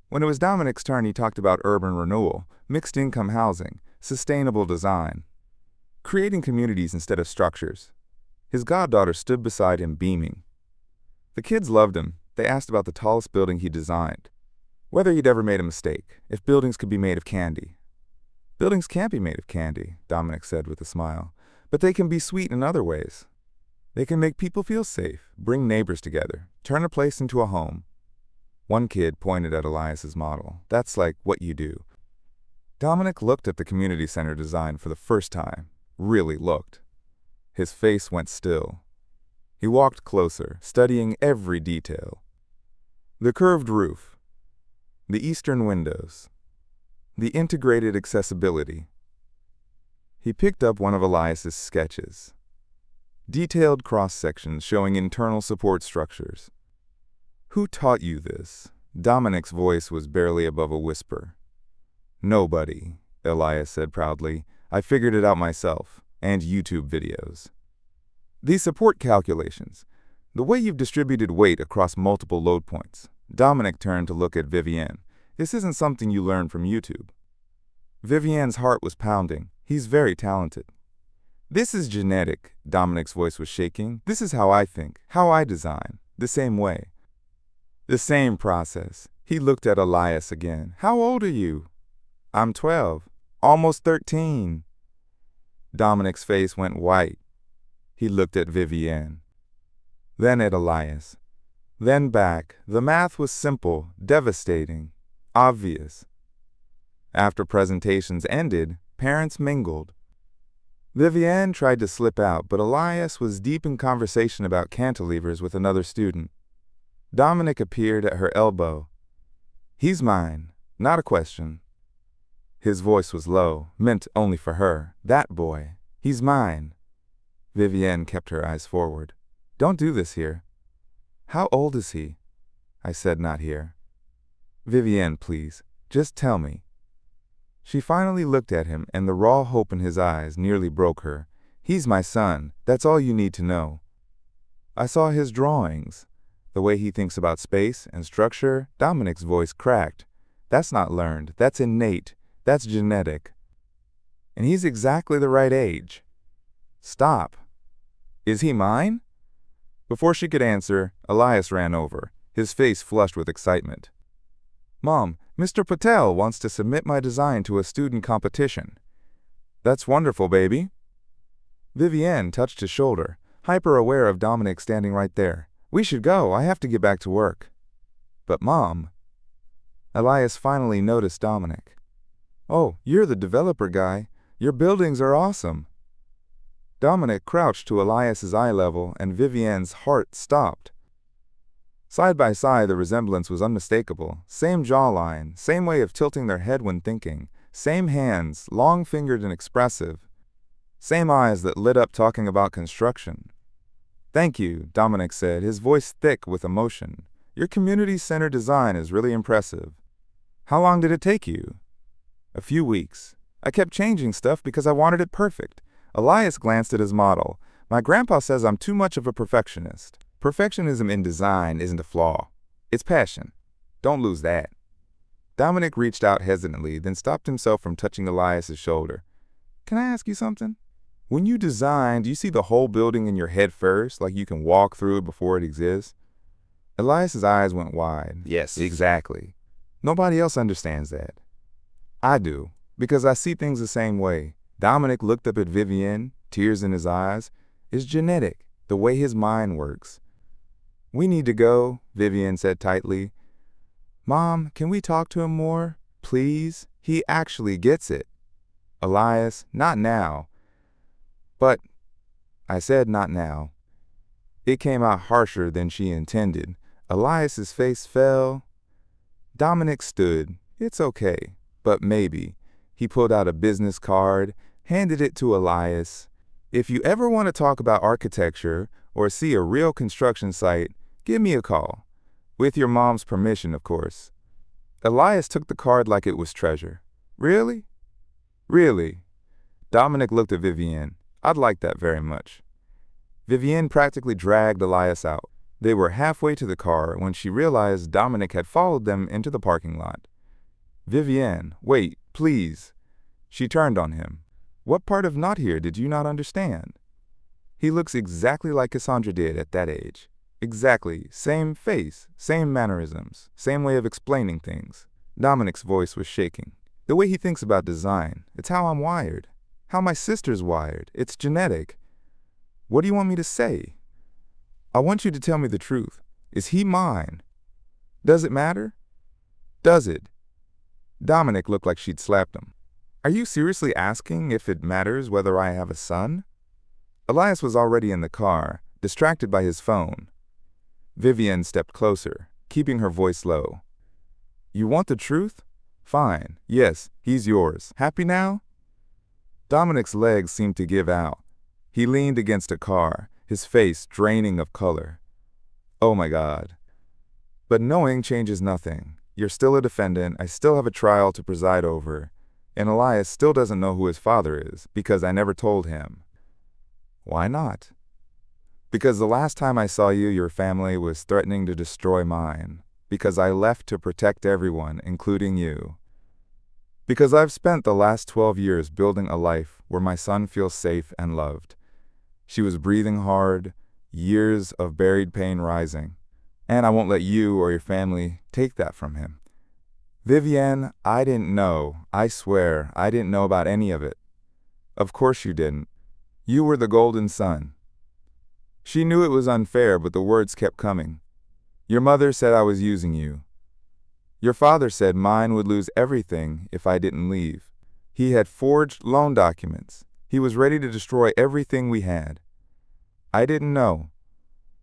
When it was Dominic's turn, he talked about urban renewal, mixed-income housing, sustainable design, creating communities instead of structures. His goddaughter stood beside him, beaming. The kids loved him. They asked about the tallest building he designed, whether he'd ever made a mistake, if buildings could be made of candy. "Buildings can't be made of candy," Dominic said with a smile, "but they can be sweet in other ways. They can make people feel safe, bring neighbors together, turn a place into a home." One kid pointed at Elias's model. "That's like what you do." Dominic looked at the community center design for the first time, really looked. His face went still. He walked closer, studying every detail. The curved roof, the eastern windows, the integrated accessibility. He picked up one of Elias's sketches. Detailed cross-sections showing internal support structures. "Who taught you this?" Dominic's voice was barely above a whisper. Nobody, Elias said proudly. I figured it out myself, and YouTube videos. These support calculations. The way you've distributed weight across multiple load points. Dominic turned to look at Vivienne. This isn't something you learn from YouTube. Vivienne's heart was pounding. He's very talented. This is genetic, Dominic's voice was shaking. This is how I think, how I design, the same way. The same process. He looked at Elias again. How old are you? I'm 12, almost 13. Dominic's face went white. He looked at Vivienne, then at Elias, then back. The math was simple, devastating, obvious. After presentations ended, parents mingled. Vivienne tried to slip out, but Elias was deep in conversation about cantilevers with another student. Dominic appeared at her elbow. He's mine, not a question. His voice was low, meant only for her. That boy, he's mine. Vivienne kept her eyes forward. Don't do this here. How old is he? I said not here. Vivienne, please, just tell me. She finally looked at him, and the raw hope in his eyes nearly broke her. He's my son. That's all you need to know. I saw his drawings. The way he thinks about space and structure. Dominic's voice cracked. That's not learned. That's innate. That's genetic. And he's exactly the right age. Stop. Is he mine? Before she could answer, Elias ran over, his face flushed with excitement. Mom, Mr. Patel wants to submit my design to a student competition. That's wonderful, baby. Vivienne touched his shoulder, hyper-aware of Dominic standing right there. We should go. I have to get back to work. But Mom... Elias finally noticed Dominic. Oh, you're the developer guy. Your buildings are awesome. Dominic crouched to Elias's eye level, and Vivienne's heart stopped. Side by side, the resemblance was unmistakable. Same jawline, same way of tilting their head when thinking, same hands, long-fingered and expressive, same eyes that lit up talking about construction. Thank you, Dominic said, his voice thick with emotion. Your community-centered design is really impressive. How long did it take you? A few weeks. I kept changing stuff because I wanted it perfect. Elias glanced at his model. My grandpa says I'm too much of a perfectionist. Perfectionism in design isn't a flaw. It's passion. Don't lose that. Dominic reached out hesitantly, then stopped himself from touching Elias's shoulder. Can I ask you something? When you design, do you see the whole building in your head first, like you can walk through it before it exists? Elias's eyes went wide. Yes, exactly. Nobody else understands that. I do, because I see things the same way. Dominic looked up at Vivienne, tears in his eyes. It's genetic, the way his mind works. We need to go, Vivienne said tightly. Mom, can we talk to him more? Please? He actually gets it. Elias, not now. But, I said not now. It came out harsher than she intended. Elias's face fell. Dominic stood. It's okay, but maybe. He pulled out a business card, handed it to Elias. If you ever want to talk about architecture or see a real construction site, give me a call. With your mom's permission, of course. Elias took the card like it was treasure. Really? Really? Dominic looked at Vivienne. I'd like that very much. Vivienne practically dragged Elias out. They were halfway to the car when she realized Dominic had followed them into the parking lot. Vivienne, wait, please. She turned on him. What part of not here did you not understand? He looks exactly like Cassandra did at that age. Exactly. Same face, same mannerisms, same way of explaining things. Dominic's voice was shaking. The way he thinks about design, it's how I'm wired. How my sister's wired. It's genetic. What do you want me to say? I want you to tell me the truth. Is he mine? Does it matter? Does it? Dominic looked like she'd slapped him. Are you seriously asking if it matters whether I have a son? Elias was already in the car, distracted by his phone. Vivienne stepped closer, keeping her voice low. You want the truth? Fine. Yes, he's yours. Happy now? Dominic's legs seemed to give out. He leaned against a car, his face draining of color. Oh my God. But knowing changes nothing. You're still a defendant. I still have a trial to preside over. And Elias still doesn't know who his father is because I never told him. Why not? Because the last time I saw you, your family was threatening to destroy mine. Because I left to protect everyone, including you. Because I've spent the last 12 years building a life where my son feels safe and loved. She was breathing hard, years of buried pain rising. And I won't let you or your family take that from him. Vivienne, I didn't know. I swear, I didn't know about any of it. Of course you didn't. You were the golden son. She knew it was unfair, but the words kept coming. Your mother said I was using you. Your father said mine would lose everything if I didn't leave. He had forged loan documents. He was ready to destroy everything we had. I didn't know.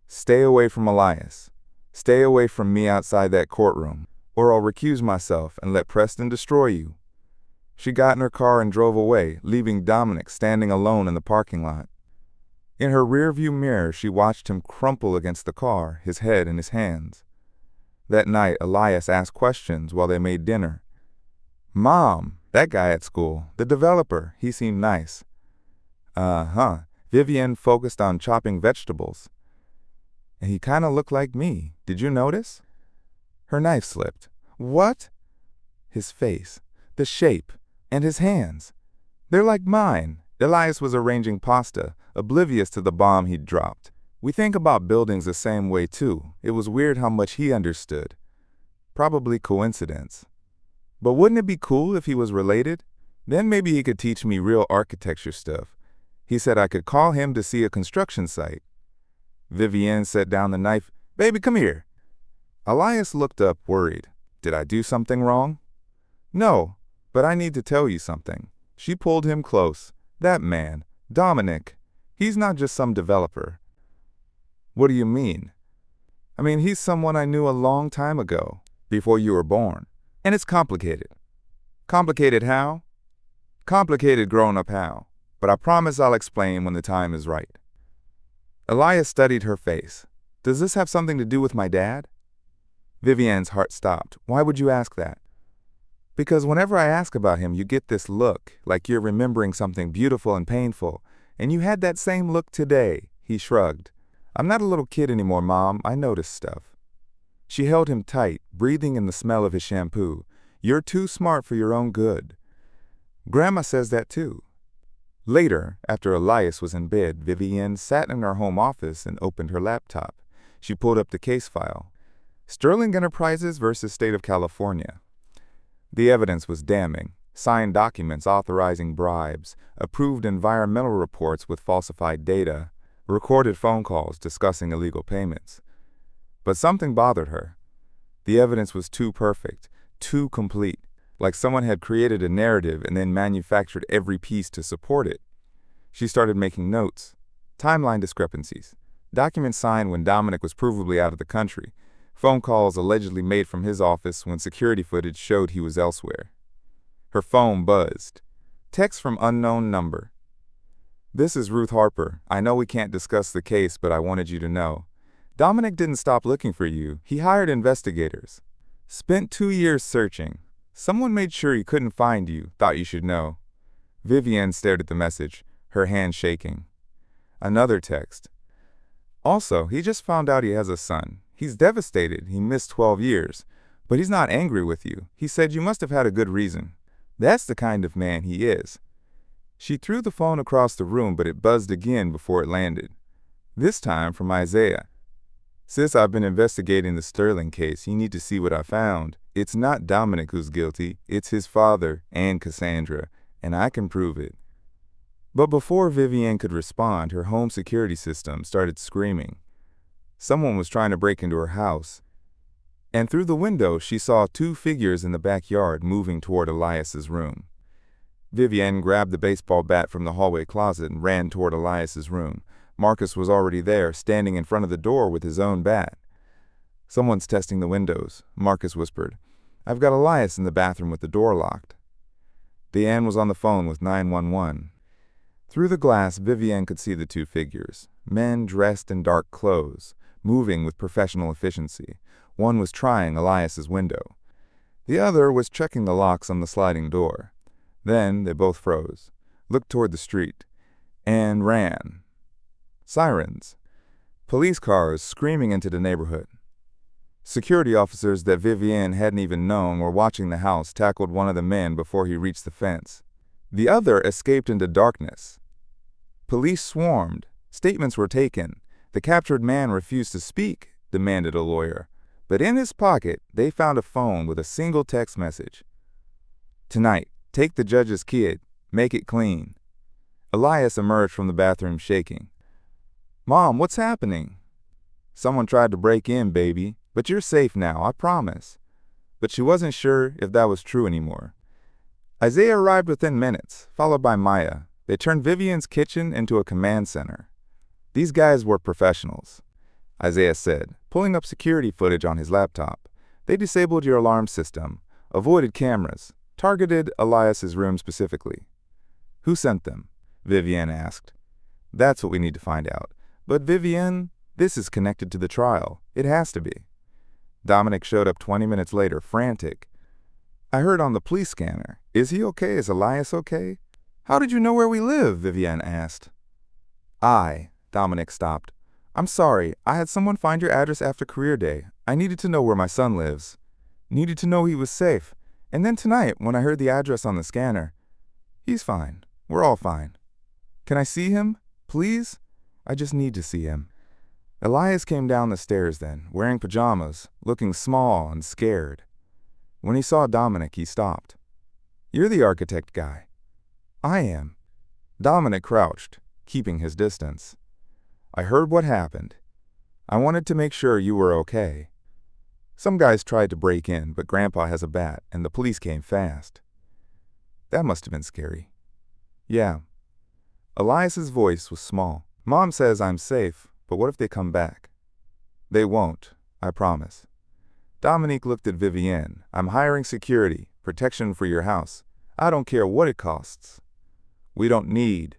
Stay away from Elias. Stay away from me outside that courtroom, or I'll recuse myself and let Preston destroy you. She got in her car and drove away, leaving Dominic standing alone in the parking lot. In her rearview mirror, she watched him crumple against the car, his head in his hands. That night, Elias asked questions while they made dinner. Mom, that guy at school, the developer, he seemed nice. Vivienne focused on chopping vegetables. And he kind of looked like me. Did you notice? Her knife slipped. What? His face, the shape, and his hands. They're like mine. Elias was arranging pasta, oblivious to the bomb he'd dropped. We think about buildings the same way too. It was weird how much he understood. Probably coincidence. But wouldn't it be cool if he was related? Then maybe he could teach me real architecture stuff. He said I could call him to see a construction site. Vivienne set down the knife. Baby, come here. Elias looked up, worried. Did I do something wrong? No, but I need to tell you something. She pulled him close. That man, Dominic, he's not just some developer. What do you mean? I mean, he's someone I knew a long time ago, before you were born. And it's complicated. Complicated how? Complicated grown up how. But I promise I'll explain when the time is right. Elias studied her face. Does this have something to do with my dad? Vivienne's heart stopped. Why would you ask that? Because whenever I ask about him, you get this look, like you're remembering something beautiful and painful, and you had that same look today. He shrugged. I'm not a little kid anymore, Mom. I notice stuff. She held him tight, breathing in the smell of his shampoo. You're too smart for your own good. Grandma says that too. Later, after Elias was in bed, Vivienne sat in her home office and opened her laptop. She pulled up the case file. Sterling Enterprises versus State of California. The evidence was damning. Signed documents authorizing bribes, approved environmental reports with falsified data, recorded phone calls discussing illegal payments. But something bothered her. The evidence was too perfect, too complete, like someone had created a narrative and then manufactured every piece to support it. She started making notes. Timeline discrepancies. Documents signed when Dominic was provably out of the country. Phone calls allegedly made from his office when security footage showed he was elsewhere. Her phone buzzed. Text from unknown number. This is Ruth Harper. I know we can't discuss the case, but I wanted you to know. Dominic didn't stop looking for you. He hired investigators. Spent 2 years searching. Someone made sure he couldn't find you. Thought you should know. Vivienne stared at the message, her hand shaking. Another text. Also, he just found out he has a son. He's devastated. He missed 12 years. But he's not angry with you. He said you must have had a good reason. That's the kind of man he is. She threw the phone across the room, but it buzzed again before it landed. This time from Isaiah. Since I've been investigating the Sterling case, you need to see what I found. It's not Dominic who's guilty. It's his father and Cassandra, and I can prove it. But before Vivienne could respond, her home security system started screaming. Someone was trying to break into her house. And through the window, she saw 2 figures in the backyard moving toward Elias's room. Vivienne grabbed the baseball bat from the hallway closet and ran toward Elias's room. Marcus was already there, standing in front of the door with his own bat. Someone's testing the windows, Marcus whispered. I've got Elias in the bathroom with the door locked. Deanne was on the phone with 911. Through the glass, Vivienne could see the 2 figures, men dressed in dark clothes, moving with professional efficiency. One was trying Elias's window. The other was checking the locks on the sliding door. Then they both froze, looked toward the street, and ran. Sirens. Police cars screaming into the neighborhood. Security officers that Vivienne hadn't even known were watching the house tackled one of the men before he reached the fence. The other escaped into darkness. Police swarmed. Statements were taken. The captured man refused to speak, demanded a lawyer. But in his pocket, they found a phone with a single text message. "Tonight, take the judge's kid. Make it clean." Elias emerged from the bathroom shaking. "Mom, what's happening?" "Someone tried to break in, baby. But you're safe now, I promise." But she wasn't sure if that was true anymore. Isaiah arrived within minutes, followed by Maya. They turned Vivienne's kitchen into a command center. "These guys were professionals," Isaiah said, pulling up security footage on his laptop. "They disabled your alarm system, avoided cameras, targeted Elias's room specifically." "Who sent them?" Vivienne asked. "That's what we need to find out. But Vivienne, this is connected to the trial. It has to be." Dominic showed up 20 minutes later, frantic. "I heard on the police scanner. Is he okay? Is Elias okay?" "How did you know where we live?" Vivienne asked. Dominic stopped. "I'm sorry. I had someone find your address after career day. I needed to know where my son lives. Needed to know he was safe. And then tonight, when I heard the address on the scanner, he's fine. We're all fine. Can I see him? Please? I just need to see him." Elias came down the stairs then, wearing pajamas, looking small and scared. When he saw Dominic, he stopped. "You're the architect guy." "I am." Dominic crouched, keeping his distance. "I heard what happened. I wanted to make sure you were okay. Some guys tried to break in, but Grandpa has a bat, and the police came fast." "That must have been scary." "Yeah." Elias's voice was small. "Mom says I'm safe, but what if they come back?" "They won't, I promise." Dominique looked at Vivienne. "I'm hiring security, protection for your house. I don't care what it costs." "We don't need."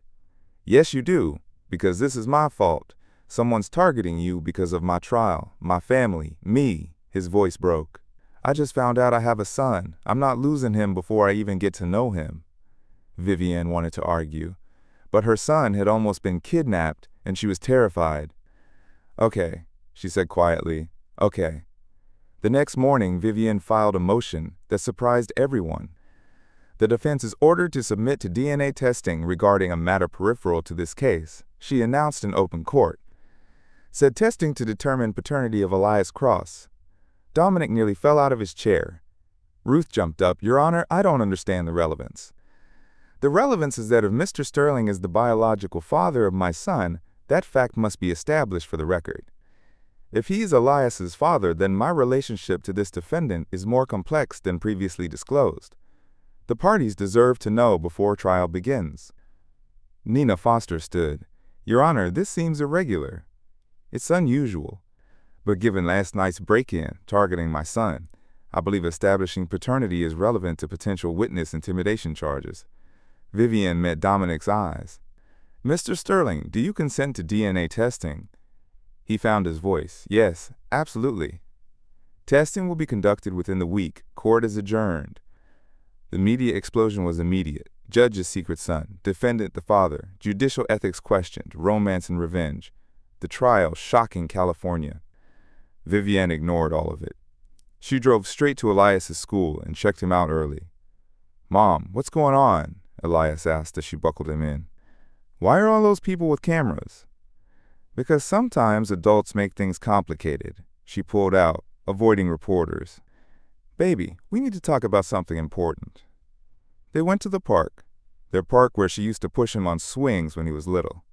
"Yes, you do, because this is my fault. Someone's targeting you because of my trial, my family, me." His voice broke. "I just found out I have a son. I'm not losing him before I even get to know him." Vivienne wanted to argue, but her son had almost been kidnapped, and she was terrified. "Okay," she said quietly. "Okay." The next morning, Vivienne filed a motion that surprised everyone. The defense is ordered to submit to DNA testing regarding a matter peripheral to this case, she announced in open court. Said testing to determine paternity of Elias Cross. Dominic nearly fell out of his chair. Ruth jumped up. "Your Honor, I don't understand the relevance." "The relevance is that if Mr. Sterling is the biological father of my son, that fact must be established for the record. If he is Elias's father, then my relationship to this defendant is more complex than previously disclosed. The parties deserve to know before trial begins." Nina Foster stood. "Your Honor, this seems irregular. It's unusual. But given last night's break-in targeting my son, I believe establishing paternity is relevant to potential witness intimidation charges." Vivienne met Dominic's eyes. "Mr. Sterling, do you consent to DNA testing?" He found his voice. "Yes, absolutely." "Testing will be conducted within the week. Court is adjourned." The media explosion was immediate. Judge's secret son, defendant the father, judicial ethics questioned, romance and revenge. The trial shocking California. Vivienne ignored all of it. She drove straight to Elias's school and checked him out early. "Mom, what's going on?" Elias asked as she buckled him in. "Why are all those people with cameras?" "Because sometimes adults make things complicated," she pulled out, avoiding reporters. "Baby, we need to talk about something important." They went to the park, their park where she used to push him on swings when he was little.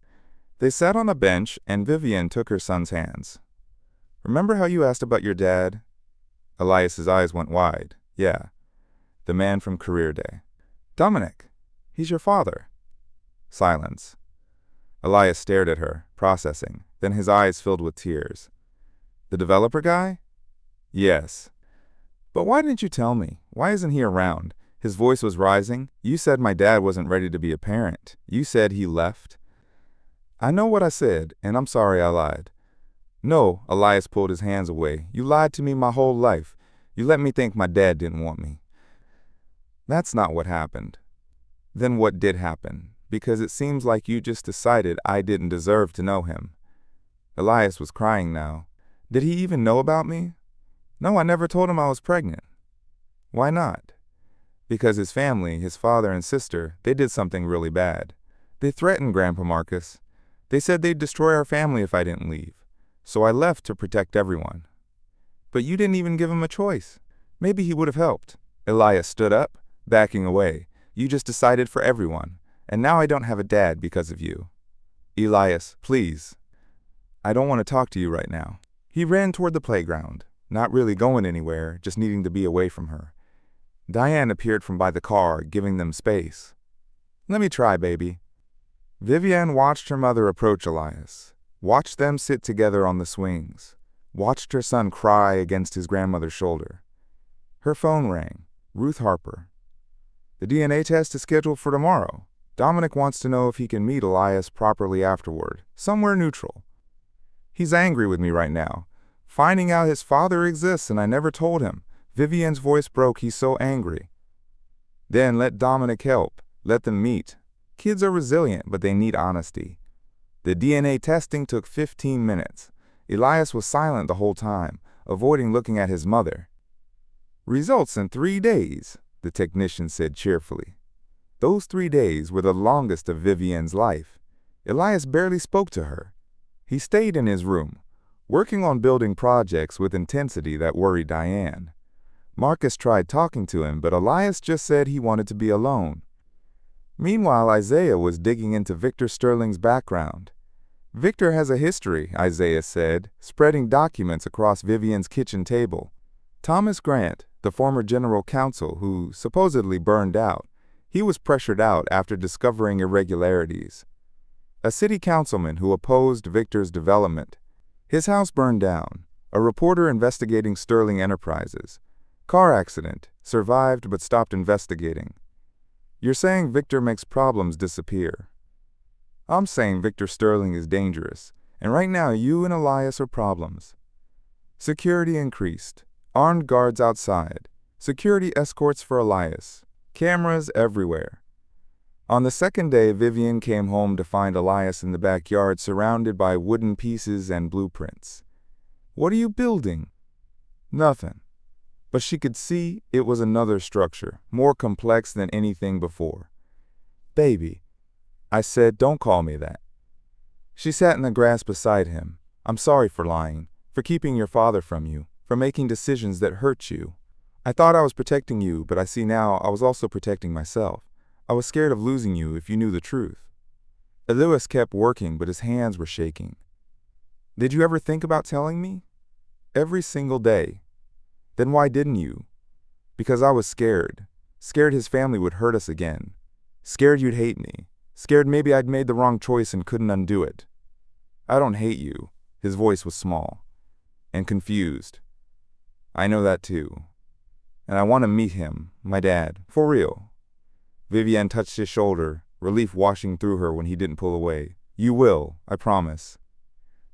They sat on a bench and Vivienne took her son's hands. "Remember how you asked about your dad?" Elias's eyes went wide. "Yeah, the man from career day." "Dominic, he's your father." Silence. Elias stared at her, processing. Then his eyes filled with tears. "The developer guy?" "Yes." "But why didn't you tell me? Why isn't he around?" His voice was rising. "You said my dad wasn't ready to be a parent. You said he left." "I know what I said, and I'm sorry I lied." "No," Elias pulled his hands away. "You lied to me my whole life. You let me think my dad didn't want me." "That's not what happened." Then what did happen? Because it seems like you just decided I didn't deserve to know him. Elias was crying now. Did he even know about me? No, I never told him I was pregnant. Why not? Because his family, his father and sister, they did something really bad. They threatened Grandpa Marcus. They said they'd destroy our family if I didn't leave. So I left to protect everyone. But you didn't even give him a choice. Maybe he would have helped. Elias stood up, backing away. You just decided for everyone. And now I don't have a dad because of you. Elias, please. I don't want to talk to you right now. He ran toward the playground, not really going anywhere, just needing to be away from her. Diane appeared from by the car, giving them space. Let me try, baby. Vivienne watched her mother approach Elias, watched them sit together on the swings, watched her son cry against his grandmother's shoulder. Her phone rang. Ruth Harper. The DNA test is scheduled for tomorrow. Dominic wants to know if he can meet Elias properly afterward, somewhere neutral. He's angry with me right now, finding out his father exists and I never told him. Vivienne's voice broke. He's so angry. Then let Dominic help. Let them meet. Kids are resilient, but they need honesty. The DNA testing took 15 minutes. Elias was silent the whole time, avoiding looking at his mother. Results in 3 days, the technician said cheerfully. Those 3 days were the longest of Vivienne's life. Elias barely spoke to her. He stayed in his room, working on building projects with intensity that worried Diane. Marcus tried talking to him, but Elias just said he wanted to be alone. Meanwhile, Isaiah was digging into Victor Sterling's background. Victor has a history, Isaiah said, spreading documents across Vivienne's kitchen table. Thomas Grant, the former general counsel who supposedly burned out, he was pressured out after discovering irregularities. A city councilman who opposed Victor's development. His house burned down. A reporter investigating Sterling Enterprises. Car accident, survived but stopped investigating. You're saying Victor makes problems disappear. I'm saying Victor Sterling is dangerous, and right now you and Elias are problems. Security increased. Armed guards outside. Security escorts for Elias. Cameras everywhere. On the second day, Vivienne came home to find Elias in the backyard surrounded by wooden pieces and blueprints. What are you building? Nothing. But she could see it was another structure, more complex than anything before. Baby. I said, don't call me that. She sat in the grass beside him. I'm sorry for lying, for keeping your father from you, for making decisions that hurt you. I thought I was protecting you, but I see now I was also protecting myself. I was scared of losing you if you knew the truth. Lewis kept working, but his hands were shaking. Did you ever think about telling me? Every single day. Then why didn't you? Because I was scared. Scared his family would hurt us again. Scared you'd hate me. Scared maybe I'd made the wrong choice and couldn't undo it. I don't hate you. His voice was small and confused. I know that too. And I want to meet him, my dad, for real. Vivienne touched his shoulder, relief washing through her when he didn't pull away. You will, I promise.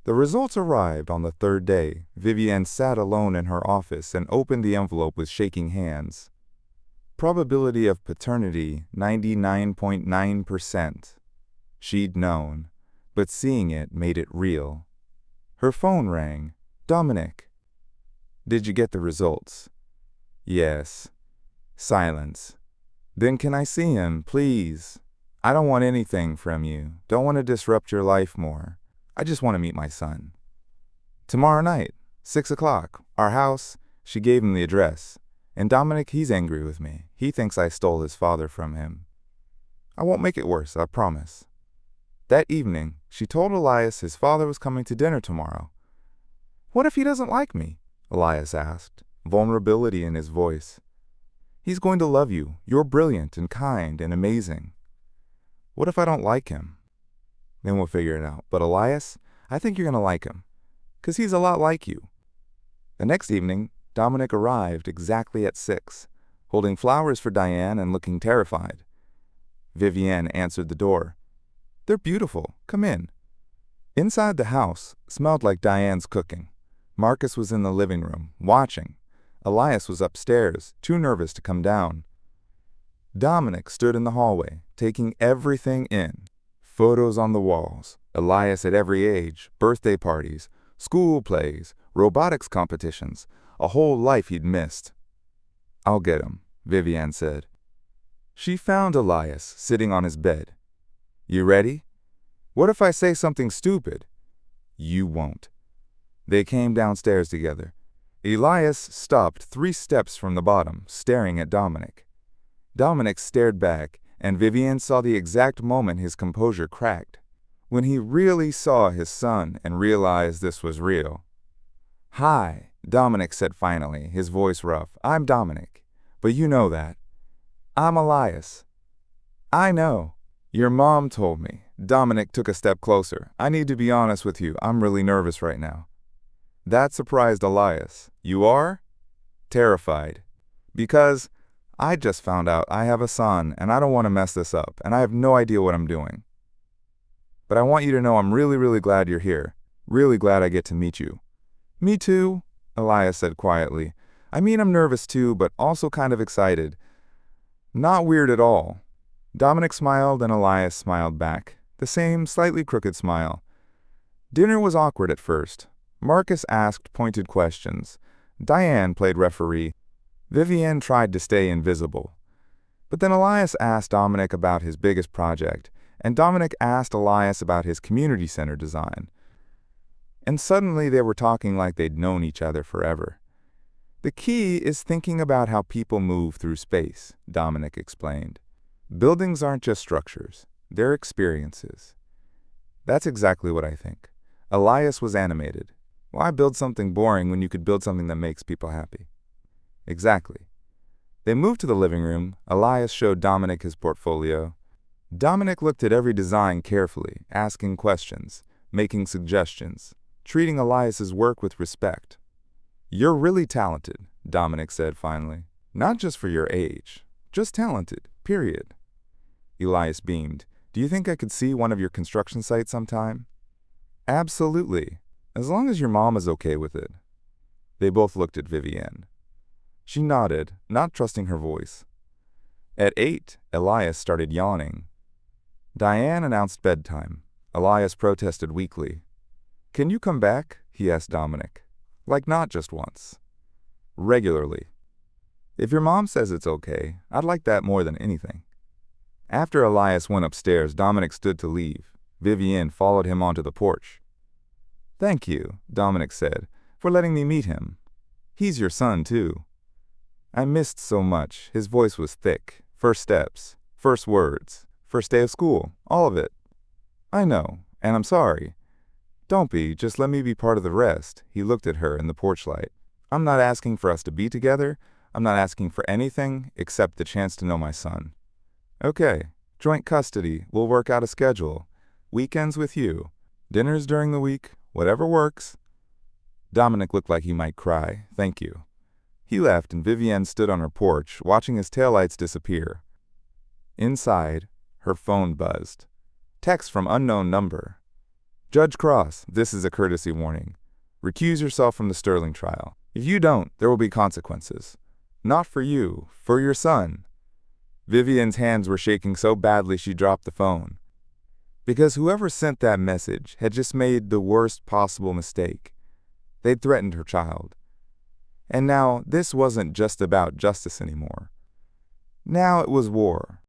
The results arrived on the third day. Vivienne sat alone in her office and opened the envelope with shaking hands. Probability of paternity, 99.9%. She'd known, but seeing it made it real. Her phone rang. Dominic. Did you get the results? Yes. Silence. Then can I see him, please? I don't want anything from you. Don't want to disrupt your life more. I just want to meet my son. Tomorrow night, 6 o'clock, our house. She gave him the address. And Dominic, he's angry with me. He thinks I stole his father from him. I won't make it worse, I promise. That evening, she told Elias his father was coming to dinner tomorrow. What if he doesn't like me? Elias asked, vulnerability in his voice. He's going to love you. You're brilliant and kind and amazing. What if I don't like him? Then we'll figure it out. But Elias, I think you're going to like him, 'cause he's a lot like you. The next evening, Dominic arrived exactly at 6, holding flowers for Diane and looking terrified. Vivienne answered the door. They're beautiful. Come in. Inside the house smelled like Diane's cooking. Marcus was in the living room, watching. Elias was upstairs, too nervous to come down. Dominic stood in the hallway, taking everything in. Photos on the walls, Elias at every age, birthday parties, school plays, robotics competitions, a whole life he'd missed. "I'll get him," Vivienne said. She found Elias sitting on his bed. "You ready? What if I say something stupid?" "You won't." They came downstairs together. Elias stopped 3 steps from the bottom, staring at Dominic. Dominic stared back, and Vivienne saw the exact moment his composure cracked, when he really saw his son and realized this was real. "Hi," Dominic said finally, his voice rough. "I'm Dominic, but you know that. I'm Elias." "I know. Your mom told me." Dominic took a step closer. "I need to be honest with you. I'm really nervous right now." That surprised Elias. "You are?" "Terrified. Because I just found out I have a son, and I don't want to mess this up, and I have no idea what I'm doing. But I want you to know I'm really, really glad you're here. Really glad I get to meet you." "Me too," Elias said quietly. "I mean, I'm nervous too, but also kind of excited. Not weird at all." Dominic smiled and Elias smiled back, the same slightly crooked smile. Dinner was awkward at first. Marcus asked pointed questions. Diane played referee. Vivienne tried to stay invisible. But then Elias asked Dominic about his biggest project, and Dominic asked Elias about his community center design. And suddenly they were talking like they'd known each other forever. "The key is thinking about how people move through space," Dominic explained. "Buildings aren't just structures, they're experiences." "That's exactly what I think." Elias was animated. "Why build something boring when you could build something that makes people happy?" "Exactly." They moved to the living room. Elias showed Dominic his portfolio. Dominic looked at every design carefully, asking questions, making suggestions, treating Elias's work with respect. "You're really talented," Dominic said finally. "Not just for your age, just talented, period." Elias beamed. "Do you think I could see one of your construction sites sometime?" "Absolutely, as long as your mom is okay with it." They both looked at Vivienne. She nodded, not trusting her voice. At 8, Elias started yawning. Diane announced bedtime. Elias protested weakly. "Can you come back?" he asked Dominic. "Like not just once. Regularly. If your mom says it's okay, I'd like that more than anything." After Elias went upstairs, Dominic stood to leave. Vivienne followed him onto the porch. "Thank you," Dominic said, "for letting me meet him. He's your son, too." "I missed so much." His voice was thick. "First steps, first words, first day of school, all of it." "I know, and I'm sorry." "Don't be, just let me be part of the rest." He looked at her in the porch light. "I'm not asking for us to be together. I'm not asking for anything except the chance to know my son." "Okay, joint custody. We'll work out a schedule. Weekends with you. Dinners during the week. Whatever works." Dominic looked like he might cry. "Thank you." He left, and Vivienne stood on her porch, watching his taillights disappear. Inside, her phone buzzed. Text from unknown number. "Judge Cross, this is a courtesy warning. Recuse yourself from the Sterling trial. If you don't, there will be consequences. Not for you, for your son." Vivienne's hands were shaking so badly she dropped the phone. Because whoever sent that message had just made the worst possible mistake. They'd threatened her child. And now this wasn't just about justice anymore. Now it was war.